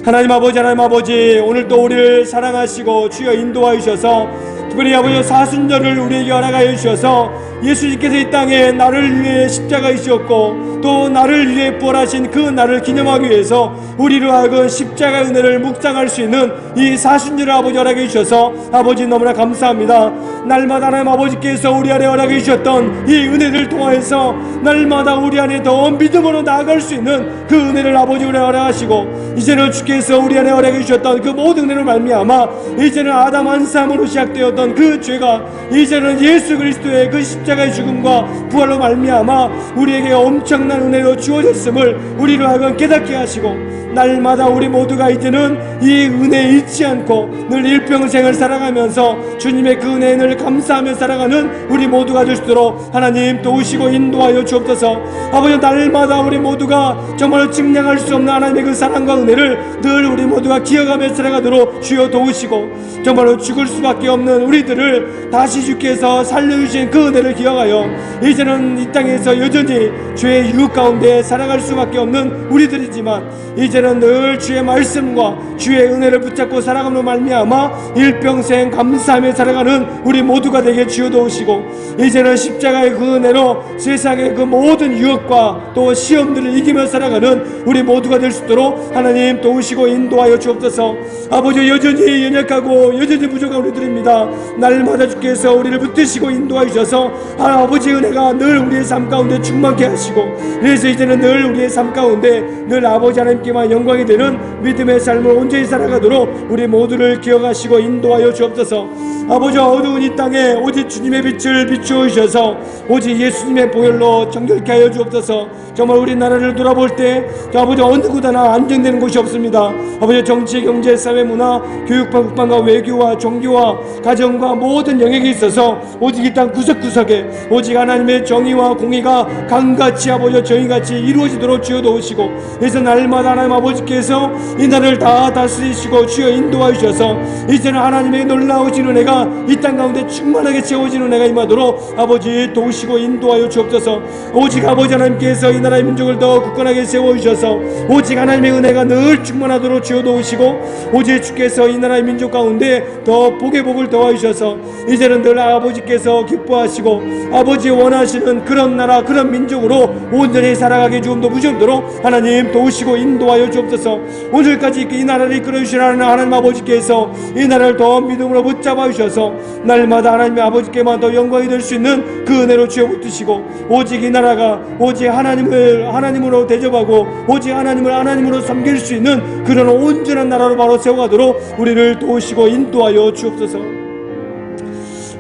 하나님 아버지 오늘도 우리를 사랑하시고 주여 인도하여 주셔서 특별히 아버지 사순절을 우리에게 허락하여 주셔서 예수님께서 이 땅에 나를 위해 십자가에 지었고 또 나를 위해 부활하신 그 날을 기념하기 위해서 우리로 하여금 십자가의 은혜를 묵상할 수 있는 이 사순절을 아버지 허락해 주셔서 아버지 너무나 감사합니다. 날마다 하나님 아버지께서 우리 안에 허락해 주셨던 이 은혜를 통하여서 날마다 우리 안에 더 믿음으로 나아갈 수 있는 그 은혜를 아버지 우리 허락하시고 이제는 주께서 우리 안에 허락해 주셨던 그 모든 은혜로 말미암아 이제는 아담 한 사람으로 시작되었던 그 죄가 이제는 예수 그리스도의 그 십자가의 죽음과 부활로 말미암아 우리에게 엄청난 은혜로 주어졌음을 우리로 하여금 깨닫게 하시고 날마다 우리 모두가 이제는 이 은혜에 잊지 않고 늘 일평생을 살아가면서 주님의 그 은혜에 늘 감사하며 살아가는 우리 모두가 될 수 있도록 하나님 도우시고 인도하여 주옵소서. 아버지 날마다 우리 모두가 정말 증량할 수 없는 하나님의 그 사랑과 은혜를 늘 우리 모두가 기억하며 살아가도록 주여 도우시고 정말로 죽을 수밖에 없는 우리들을 다시 주께서 살려주신 그 은혜를 기억하여 이제는 이 땅에서 여전히 죄의 유혹 가운데 살아갈 수밖에 없는 우리들이지만 이제는 이제는 늘 주의 말씀과 주의 은혜를 붙잡고 살아감으로 말미암아 일평생 감사하며 살아가는 우리 모두가 되게 주여 도우시고, 이제는 십자가의 그 은혜로 세상의 그 모든 유혹과 또 시험들을 이기며 살아가는 우리 모두가 될 수 있도록 하나님 도우시고 인도하여 주옵소서. 아버지, 여전히 연약하고 여전히 부족한 우리들입니다. 날마다 주께서 우리를 붙드시고 인도하여 주셔서 아버지의 은혜가 늘 우리의 삶 가운데 충만케 하시고, 그래서 이제는 늘 우리의 삶 가운데 늘 아버지 하나님께만 영광이 되는 믿음의 삶을 온전히 살아가도록 우리 모두를 기억하시고 인도하여 주옵소서. 아버지, 어두운 이 땅에 오직 주님의 빛을 비추어 주셔서 오직 예수님의 보혈로 정결케 하여 주옵소서. 정말 우리나라를 돌아볼 때 아버지 어느 곳 하나 안정되는 곳이 없습니다. 아버지, 정치, 경제, 사회, 문화, 교육과 국방과 외교와 종교와 가정과 모든 영역에 있어서 오직 이 땅 구석구석에 오직 하나님의 정의와 공의가 강같이 아버지 정의같이 이루어지도록 주여 도우시고, 그래서 날마다 하나님 아버지께서 이 나라를 다 다스리시고 주여 인도하여 주셔서 이제는 하나님의 놀라우신 은혜가 이 땅 가운데 충만하게 채워지는 은혜가 임하도록 아버지 도우시고 인도하여 주옵소서. 오직 아버지 하나님께서 이 나라의 민족을 더 굳건하게 세워주셔서 오직 하나님의 은혜가 늘 충만하도록 주여 도우시고, 오직 주께서 이 나라의 민족 가운데 더 복의 복을 더하여 주셔서 이제는 늘 아버지께서 기뻐하시고 아버지 원하시는 그런 나라 그런 민족으로 온전히 살아가게 주옵도 무시옵도록 하나님 도우시고 인도하여 주옵소서. 오늘까지 이 나라를 이끌어 주시는 하나님 아버지께서 이 나라를 더 믿음으로 붙잡아 주셔서 날마다 하나님의 아버지께만 더 영광이 될 수 있는 그 은혜로 주여 붙드시고, 오직 이 나라가 오직 하나님을 하나님으로 대접하고 오직 하나님을 하나님으로 섬길 수 있는 그런 온전한 나라로 바로 세워가도록 우리를 도우시고 인도하여 주옵소서.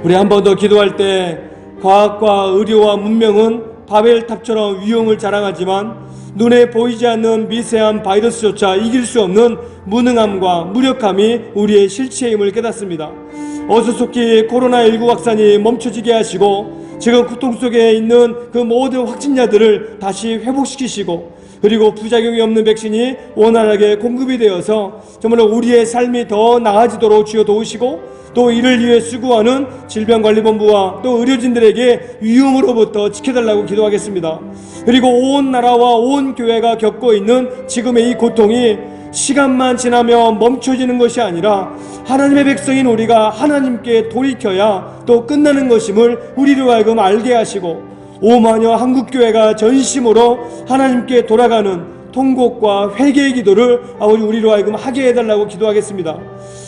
우리 한 번 더 기도할 때 과학과 의료와 문명은 바벨탑처럼 위용을 자랑하지만 눈에 보이지 않는 미세한 바이러스조차 이길 수 없는 무능함과 무력함이 우리의 실체임을 깨닫습니다. 어수속히 코로나19 확산이 멈춰지게 하시고 지금 고통 속에 있는 그 모든 확진자들을 다시 회복시키시고, 그리고 부작용이 없는 백신이 원활하게 공급이 되어서 정말로 우리의 삶이 더 나아지도록 주여 도우시고, 또 이를 위해 수고하는 질병관리본부와 또 의료진들에게 위험으로부터 지켜달라고 기도하겠습니다. 그리고 온 나라와 온 교회가 겪고 있는 지금의 이 고통이 시간만 지나면 멈춰지는 것이 아니라 하나님의 백성인 우리가 하나님께 돌이켜야 또 끝나는 것임을 우리로 하여금 알게 하시고, 오마녀 한국교회가 전심으로 하나님께 돌아가는 통곡과 회개의 기도를 아버지 우리로 하여금 하게 해달라고 기도하겠습니다.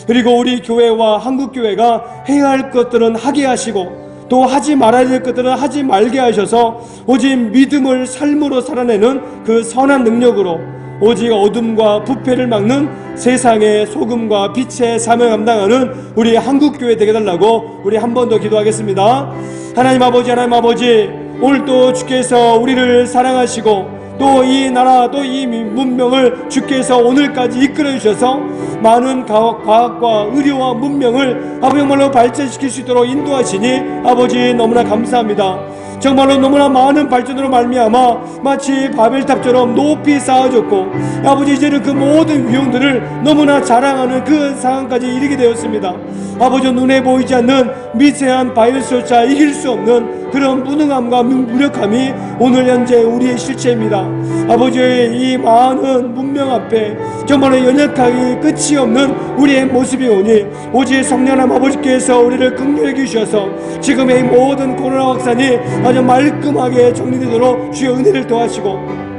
그리고 우리 교회와 한국교회가 해야 할 것들은 하게 하시고 또 하지 말아야 될 것들은 하지 말게 하셔서 오직 믿음을 삶으로 살아내는 그 선한 능력으로 오직 어둠과 부패를 막는 세상의 소금과 빛의 사명 감당하는 우리 한국교회 되게 달라고 우리 한 번 더 기도하겠습니다. 하나님 아버지, 오늘도 주께서 우리를 사랑하시고 또 이 나라 또 이 문명을 주께서 오늘까지 이끌어 주셔서 많은 과학과 의료와 문명을 아버지 정말로 발전시킬 수 있도록 인도하시니 아버지 너무나 감사합니다. 정말로 너무나 많은 발전으로 말미암아 마치 바벨탑처럼 높이 쌓아졌고 아버지 이제는 그 모든 위용들을 너무나 자랑하는 그 상황까지 이르게 되었습니다. 아버지 눈에 보이지 않는 미세한 바이러스조차 이길 수 없는 그런 무능함과 무력함이 오늘 현재 우리의 실체입니다. 아버지의 이 많은 문명 앞에 정말로 연약하기 끝이 없는 우리의 모습이 오니 오직 성령님 아버지께서 우리를 긍휼히 주셔서 지금의 이 모든 코로나 확산이 아주 말끔하게 정리되도록 주의 은혜를 더하시고,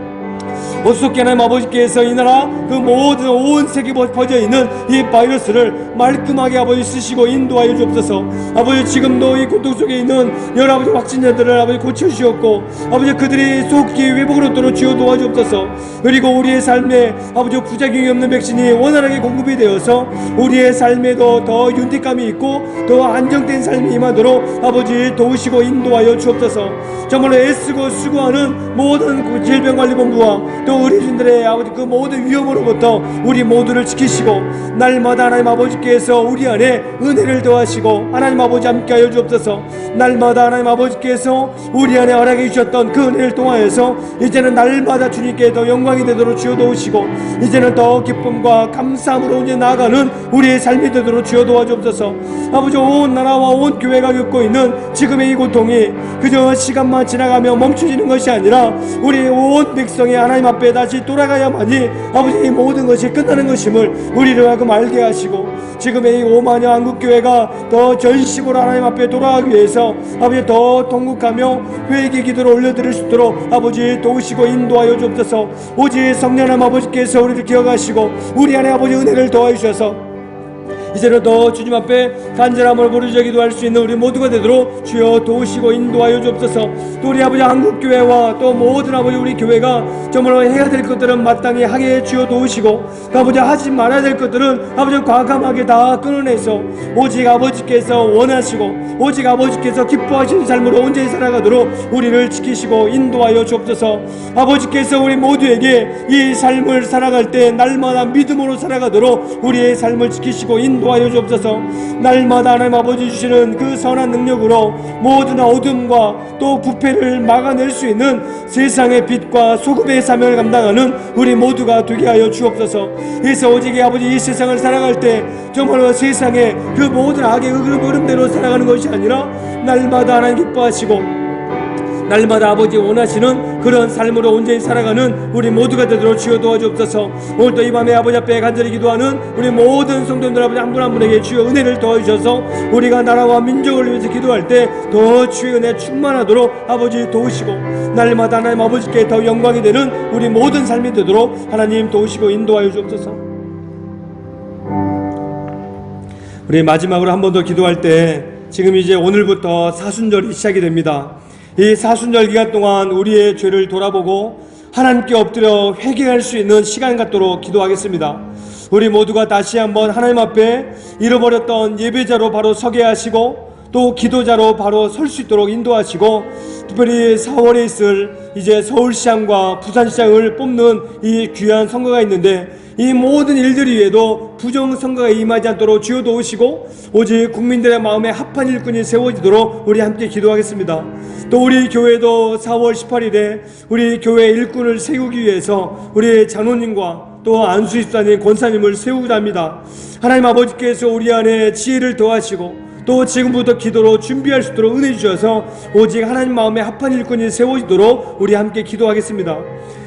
어수속히 하나님 아버지께서 이 나라 그 모든 온 세계에 퍼져있는 이 바이러스를 말끔하게 아버지 쓰시고 인도하여 주옵소서. 아버지 지금도 이 고통 속에 있는 여러 아버지 확진자들을 아버지 고쳐주셨고 아버지 그들이 속히 회복으로 얻도록 주여 도와주옵소서. 그리고 우리의 삶에 아버지 부작용이 없는 백신이 원활하게 공급이 되어서 우리의 삶에도 더 윤택감이 있고 더 안정된 삶이 임하도록 아버지 도우시고 인도하여 주옵소서. 정말로 애쓰고 수고하는 모든 질병관리본부와 또 의료진들의 아버지 그 모든 위험으로부터 우리 모두를 지키시고 날마다 하나님 아버지께서 우리 안에 은혜를 더하시고 하나님 아버지 함께하여 주옵소서. 날마다 하나님 아버지께서 우리 안에 허락해 주셨던 그 은혜를 통하여서 이제는 날마다 주님께 더 영광이 되도록 주여 도우시고 이제는 더 기쁨과 감사함으로 이제 나아가는 우리의 삶이 되도록 주여 도와주옵소서. 아버지 온 나라와 온 교회가 겪고 있는 지금의 이 고통이 그저 시간만 지나가며 멈춰지는 것이 아니라 우리 온 백성이 하나님 앞에 다시 돌아가야만이 아버지 이 모든 것이 끝나는 것임을 우리를 하금 알게 하시고, 지금의 이 오마녀 한국교회가 더 전심으로 하나님 앞에 돌아가기 위해서 아버지 더 통곡하며 회개 기도를 올려드릴 수 있도록 아버지 도우시고 인도하여 주옵소서. 오직 성령님 아버지께서 우리를 기억하시고 우리 안에 아버지 은혜를 더하여 주셔서 이제는 더 주님 앞에 간절함을 부르짖어 기도할 수 있는 우리 모두가 되도록 주여 도우시고 인도하여 주옵소서. 또 우리 아버지 한국교회와 또 모든 아버지 우리 교회가 정말로 해야 될 것들은 마땅히 하게 주여 도우시고, 아버지 하지 말아야 될 것들은 아버지 과감하게 다 끊어내서 오직 아버지께서 원하시고 오직 아버지께서 기뻐하시는 삶으로 온전히 살아가도록 우리를 지키시고 인도하여 주옵소서. 아버지께서 우리 모두에게 이 삶을 살아갈 때 날마다 믿음으로 살아가도록 우리의 삶을 지키시고 인도하여 주옵소서. 날마다 하나님 아버지 주시는 그 선한 능력으로 모든 어둠과 또 부패를 막아낼 수 있는 세상의 빛과 소금의 사명을 감당하는 우리 모두가 되게 하여 주옵소서. 그래서 오직 아버지 이 세상을 살아갈 때 정말로 세상의 그 모든 악의 흐름대로 살아가는 것이 아니라 날마다 하나님 기뻐하시고 날마다 아버지 원하시는 그런 삶으로 온전히 살아가는 우리 모두가 되도록 주여 도와주옵소서. 오늘도 이 밤에 아버지 앞에 간절히 기도하는 우리 모든 성도들 아버지 한 분 한 분에게 주여 은혜를 도와주셔서 우리가 나라와 민족을 위해서 기도할 때 더 주의 은혜 충만하도록 아버지 도우시고 날마다 하나님 아버지께 더 영광이 되는 우리 모든 삶이 되도록 하나님 도우시고 인도하여 주옵소서. 우리 마지막으로 한 번 더 기도할 때 지금 이제 오늘부터 사순절이 시작이 됩니다. 이 사순절 기간 동안 우리의 죄를 돌아보고 하나님께 엎드려 회개할 수 있는 시간 갖도록 기도하겠습니다. 우리 모두가 다시 한번 하나님 앞에 잃어버렸던 예배자로 바로 서게 하시고 또 기도자로 바로 설 수 있도록 인도하시고, 특별히 4월에 있을 이제 서울시장과 부산시장을 뽑는 이 귀한 선거가 있는데 이 모든 일들 위에도 부정선거가 임하지 않도록 주여 도우시고 오직 국민들의 마음에 합한 일꾼이 세워지도록 우리 함께 기도하겠습니다. 또 우리 교회도 4월 18일에 우리 교회 일꾼을 세우기 위해서 우리 장로님과 또 안수집사님, 권사님을 세우고자 합니다. 하나님 아버지께서 우리 안에 지혜를 더하시고 또 지금부터 기도로 준비할 수 있도록 은혜 주셔서 오직 하나님 마음에 합한 일꾼이 세워지도록 우리 함께 기도하겠습니다.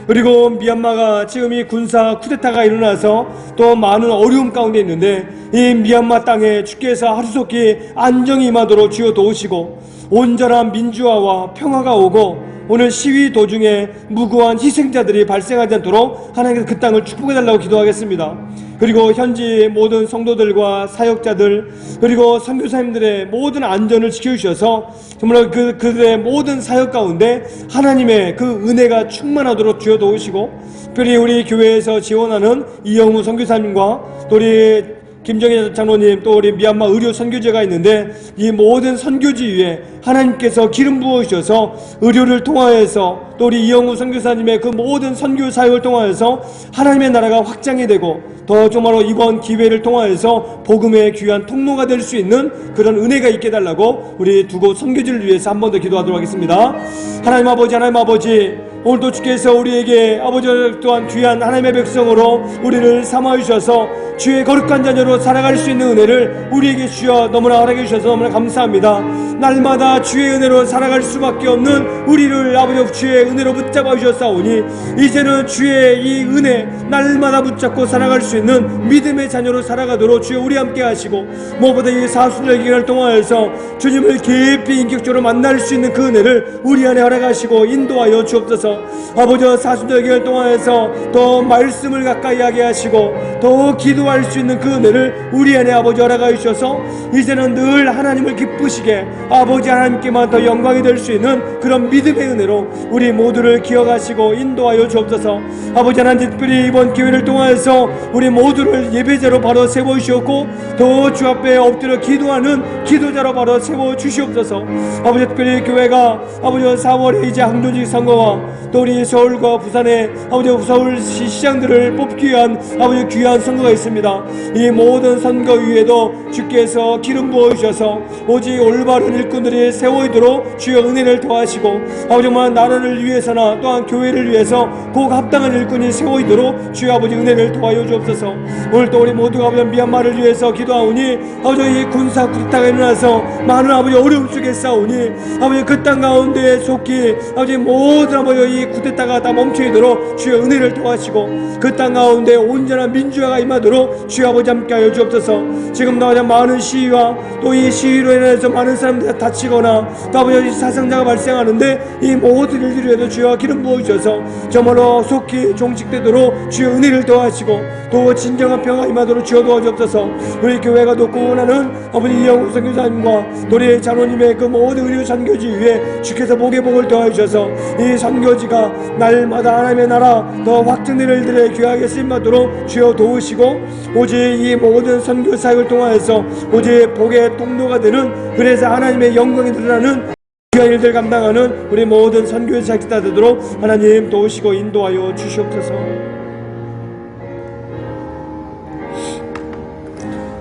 그리고 미얀마가 지금 이 군사 쿠데타가 일어나서 또 많은 어려움 가운데 있는데 이 미얀마 땅에 주께서 하루속히 안정이 임하도록 주여 도우시고 온전한 민주화와 평화가 오고 오늘 시위 도중에 무고한 희생자들이 발생하지 않도록 하나님께서 그 땅을 축복해달라고 기도하겠습니다. 그리고 현지 모든 성도들과 사역자들 그리고 선교사님들의 모든 안전을 지켜주셔서 정말 그들의 모든 사역 가운데 하나님의 그 은혜가 충만하도록 주여 도우시고, 특별히 우리 교회에서 지원하는 이영우 선교사님과 또 우리 김정희 장로님 또 우리 미얀마 의료 선교제가 있는데 이 모든 선교지 위에 하나님께서 기름 부어주셔서 의료를 통하여서 또 우리 이영우 선교사님의 그 모든 선교 사역을 통하여서 하나님의 나라가 확장이 되고 더 정말로 이번 기회를 통하여서 복음의 귀한 통로가 될 수 있는 그런 은혜가 있게 해달라고 우리 두 곳 선교지를 위해서 한 번 더 기도하도록 하겠습니다. 하나님 아버지 오늘도 주께서 우리에게 아버지 또한 귀한 하나님의 백성으로 우리를 삼아 주셔서 주의 거룩한 자녀로 살아갈 수 있는 은혜를 우리에게 주여 너무나 허락해 주셔서 너무나 감사합니다. 날마다 주의 은혜로 살아갈 수밖에 없는 우리를 아버지 주의 은혜로 붙잡아 주셨사오니 이제는 주의 이 은혜 날마다 붙잡고 살아갈 수 있는 믿음의 자녀로 살아가도록 주여 우리 함께 하시고 무엇보다 이 사순절 기간을 통하여서 주님을 깊이 인격적으로 만날 수 있는 그 은혜를 우리 안에 허락하시고 인도하여 주옵소서. 아버지 사순절 기간을 통하여서 더 말씀을 가까이 하게 하시고 더 기도할 수 있는 그 은혜를 우리 안에 아버지 허락하여 주셔서 이제는 늘 하나님을 기쁘시게 아버지 하나님께만 더 영광이 될 수 있는 그런 믿음의 은혜로 우리 모두를 기억하시고 인도하여 주옵소서. 아버지 하나님 특별히 이번 기회를 통하여서 우리 모두를 예배자로 바로 세워주셨고 더 주 앞에 엎드려 기도하는 기도자로 바로 세워주시옵소서. 아버지 특별히 교회가 아버지 4월에 이제 항조직 선거와 또 우리 서울과 부산에 아버지 서울시 시장들을 뽑기 위한 아버지 귀한 선거가 있습니다. 이 모든 선거 위에도 주께서 기름 부어주셔서 오직 올바른 일꾼들이 세워지도록 주여 은혜를 더하시고 아버지 정말 나라를 위해서나 또한 교회를 위해서 꼭 합당한 일꾼이 세워지도록 주여 아버지 은혜를 더하여 주옵소서. 오늘 또 우리 모두가 아버지 미얀마를 위해서 기도하오니 아버지 이 군사 쿠데타가 일어나서 많은 아버지 어려움 속에 싸우니 아버지 그 땅 가운데 속히 아버지 모든 아버지 이 쿠데타가 다 멈추도록 주여 은혜를 더하시고 그 땅 가운데 온전한 민주화가 임하도록 주여 아버지 함께하여 주옵소서. 지금 나오자 많은 시위와 또 이 시위로 인해서 많은 사람들이 다치거나 또 아버지 사상자가 발생하는데 이 모든 일들을 위해서 주여 기름 부어주셔서 정말로 속히 종식되도록 주여 은혜를 더하시고 또 진정한 평화 임하도록 주여 도와주옵소서. 우리 교회가 돕고 원하는 아버지 이영우 선교사님과 또 우리 장로님의 그 모든 의료 선교지 위에 주께서 복의 복을 더하주셔서 이 선교지가 날마다 하나님의 나라 더 확증되는 일들에 귀하게 쓰임받도록 주여 도우시고 오직 이 모든 선교 사역을 통하여서 오직 복의 통로가 되는 그래서 하나님의 영광이 드러나는 귀한 일들 감당하는 우리 모든 선교의 자식다 되도록 하나님 도우시고 인도하여 주시옵소서.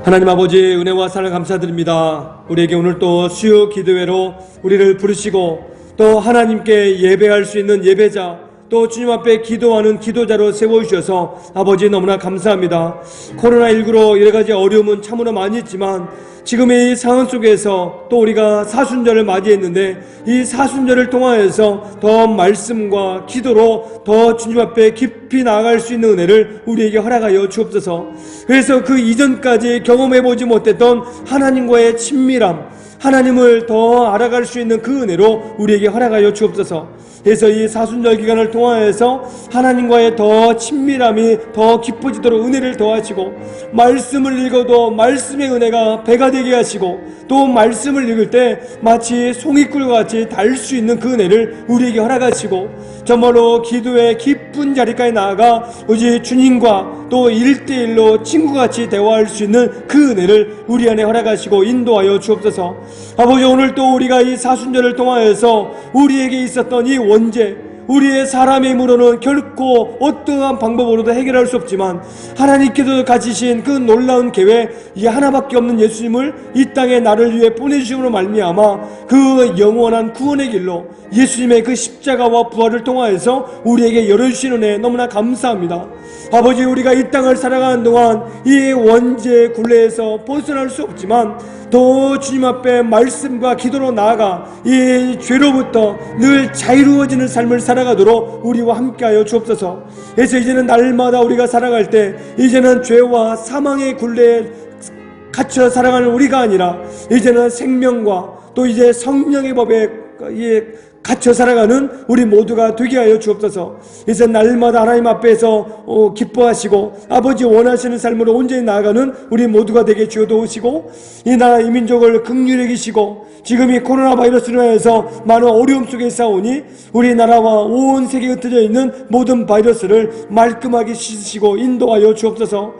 하나님 아버지 은혜와 사랑 감사드립니다. 우리에게 오늘 또 수요 기도회로 우리를 부르시고 또 하나님께 예배할 수 있는 예배자 또 주님 앞에 기도하는 기도자로 세워주셔서 아버지 너무나 감사합니다. 코로나19로 여러가지 어려움은 참으로 많이 있지만 지금의 이 상황 속에서 또 우리가 사순절을 맞이했는데 이 사순절을 통하여서 더 말씀과 기도로 더 주님 앞에 깊이 나아갈 수 있는 은혜를 우리에게 허락하여 주옵소서. 그래서 그 이전까지 경험해보지 못했던 하나님과의 친밀함, 하나님을 더 알아갈 수 있는 그 은혜로 우리에게 허락하여 주옵소서. 그래서 이 사순절 기간을 통하여서 하나님과의 더 친밀함이 더 깊어지도록 은혜를 더하시고 말씀을 읽어도 말씀의 은혜가 배가 되게 하시고 또 말씀을 읽을 때 마치 송이꿀과 같이 달 수 있는 그 은혜를 우리에게 허락하시고 정말로 기도의 깊은 자리까지 나아가 오직 주님과 또 1대1로 친구같이 대화할 수 있는 그 은혜를 우리 안에 허락하시고 인도하여 주옵소서. 아버지 오늘 또 우리가 이 사순절을 통하여서 우리에게 있었던 이 원죄 우리의 사람의 힘으로는 결코 어떠한 방법으로도 해결할 수 없지만 하나님께서 가지신 그 놀라운 계획 이 하나밖에 없는 예수님을 이 땅에 나를 위해 보내주심으로 말미암아 그 영원한 구원의 길로 예수님의 그 십자가와 부활을 통하여서 우리에게 열어주신 은혜 너무나 감사합니다. 아버지 우리가 이 땅을 살아가는 동안 이 원죄의 굴레에서 벗어날 수 없지만 더 주님 앞에 말씀과 기도로 나아가 이 죄로부터 늘 자유로워지는 삶을 살아가도록 우리와 함께하여 주옵소서. 그래서 이제는 날마다 우리가 살아갈 때 이제는 죄와 사망의 굴레에 갇혀 살아가는 우리가 아니라 이제는 생명과 또 이제 성령의 법에 갇혀 살아가는 우리 모두가 되게 하여 주옵소서. 이제 날마다 하나님 앞에서 기뻐하시고 아버지 원하시는 삶으로 온전히 나아가는 우리 모두가 되게 주여 도우시고 이 나라 이 민족을 긍휼히 여기시고 지금 이 코로나 바이러스로 인해서 많은 어려움 속에 싸우니 우리나라와 온 세계에 흩어져 있는 모든 바이러스를 말끔하게 씻으시고 인도하여 주옵소서.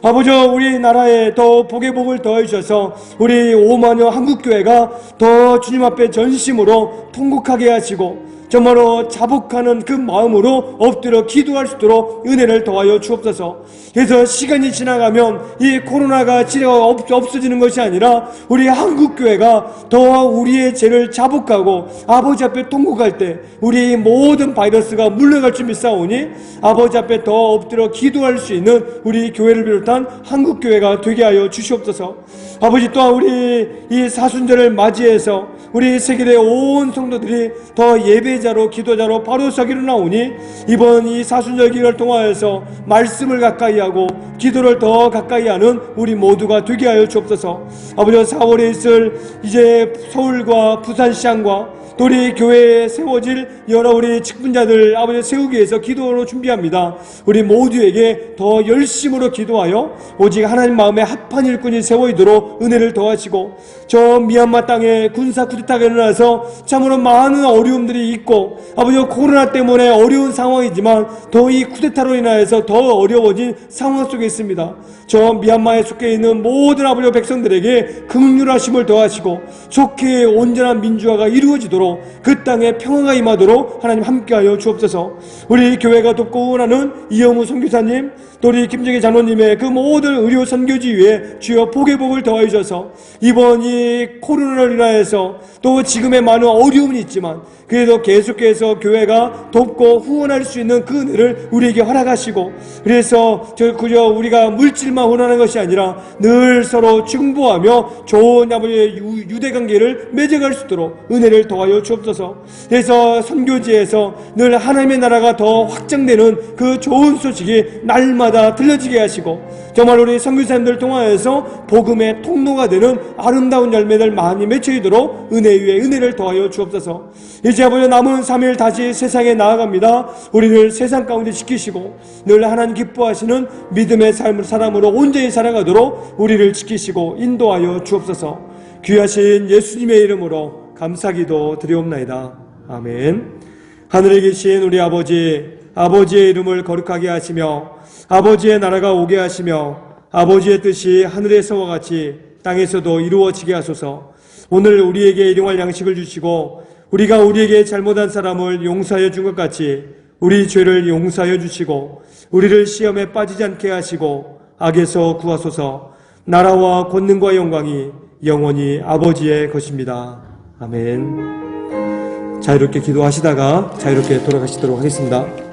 아버지 우리나라에 더 복의 복을 더해 주셔서 우리 5만여 한국교회가 더 주님 앞에 전심으로 통곡하게 하시고 정말로 자복하는 그 마음으로 엎드려 기도할 수 있도록 은혜를 더하여 주옵소서. 그래서 시간이 지나가면 이 코로나가 치료가 없어지는 것이 아니라 우리 한국교회가 더 우리의 죄를 자복하고 아버지 앞에 통곡할 때 우리 모든 바이러스가 물러갈 준비 싸우니 아버지 앞에 더 엎드려 기도할 수 있는 우리 교회를 비롯한 한국교회가 되게 하여 주시옵소서. 아버지 또한 우리 이 사순절을 맞이해서 우리 세계의 온 성도들이 더 예배자로 기도자로 바로 서기로 나오니 이번 이 사순절 기간을 통하여서 말씀을 가까이 하고 기도를 더 가까이 하는 우리 모두가 되게 하여 주옵소서. 아버지 4월에 있을 이제 서울과 부산시장과 또 우리 교회에 세워질 여러 우리 직분자들 아버지 세우기 위해서 기도로 준비합니다. 우리 모두에게 더 열심으로 기도하여 오직 하나님 마음에 합한 일꾼이 세워지도록 은혜를 더하시고 저 미얀마 땅에 군사 쿠데타 산뜻하게 일어나서 참으로 많은 어려움들이 있고 아버지 코로나 때문에 어려운 상황이지만 더 이 쿠데타로 인하여서 더 어려워진 상황 속에 있습니다. 저 미얀마에 속해 있는 모든 아버지 백성들에게 긍휼하심을 더하시고 좋게 온전한 민주화가 이루어지도록 그 땅에 평화가 임하도록 하나님 함께하여 주옵소서. 우리 교회가 돕고 원하는 이영우 선교사님 또 우리 김정희 장로님의 그 모든 의료 선교지 위에 주여 복의 복을 더하여 주셔서 이번 이 코로나로 인하여서 또 지금의 많은 어려움이 있지만 그래도 계속해서 교회가 돕고 후원할 수 있는 그 은혜를 우리에게 허락하시고 그래서 그저 우리가 물질만 원하는 것이 아니라 늘 서로 중보하며 좋은 아버지의 유대관계를 맺어갈 수 있도록 은혜를 더하여 주옵소서. 그래서 선교지에서 늘 하나님의 나라가 더 확장되는 그 좋은 소식이 날마다 들려지게 하시고 정말 우리 선교사님들 통하여서 복음의 통로가 되는 아름다운 열매들 많이 맺혀지도록 은혜 위에 은혜를 더하여 주옵소서. 이제 아버지 남은 3일 다시 세상에 나아갑니다. 우리를 세상 가운데 지키시고 늘 하나님 기뻐하시는 믿음의 삶을 사람으로 온전히 살아가도록 우리를 지키시고 인도하여 주옵소서. 귀하신 예수님의 이름으로 감사기도 드리옵나이다. 아멘. 하늘에 계신 우리 아버지의 이름을 거룩하게 하시며 아버지의 나라가 오게 하시며 아버지의 뜻이 하늘에서와 같이 땅에서도 이루어지게 하소서. 오늘 우리에게 일용할 양식을 주시고 우리가 우리에게 잘못한 사람을 용서하여 준 것 같이 우리 죄를 용서하여 주시고 우리를 시험에 빠지지 않게 하시고 악에서 구하소서. 나라와 권능과 영광이 영원히 아버지의 것입니다. 아멘. 자유롭게 기도하시다가 자유롭게 돌아가시도록 하겠습니다.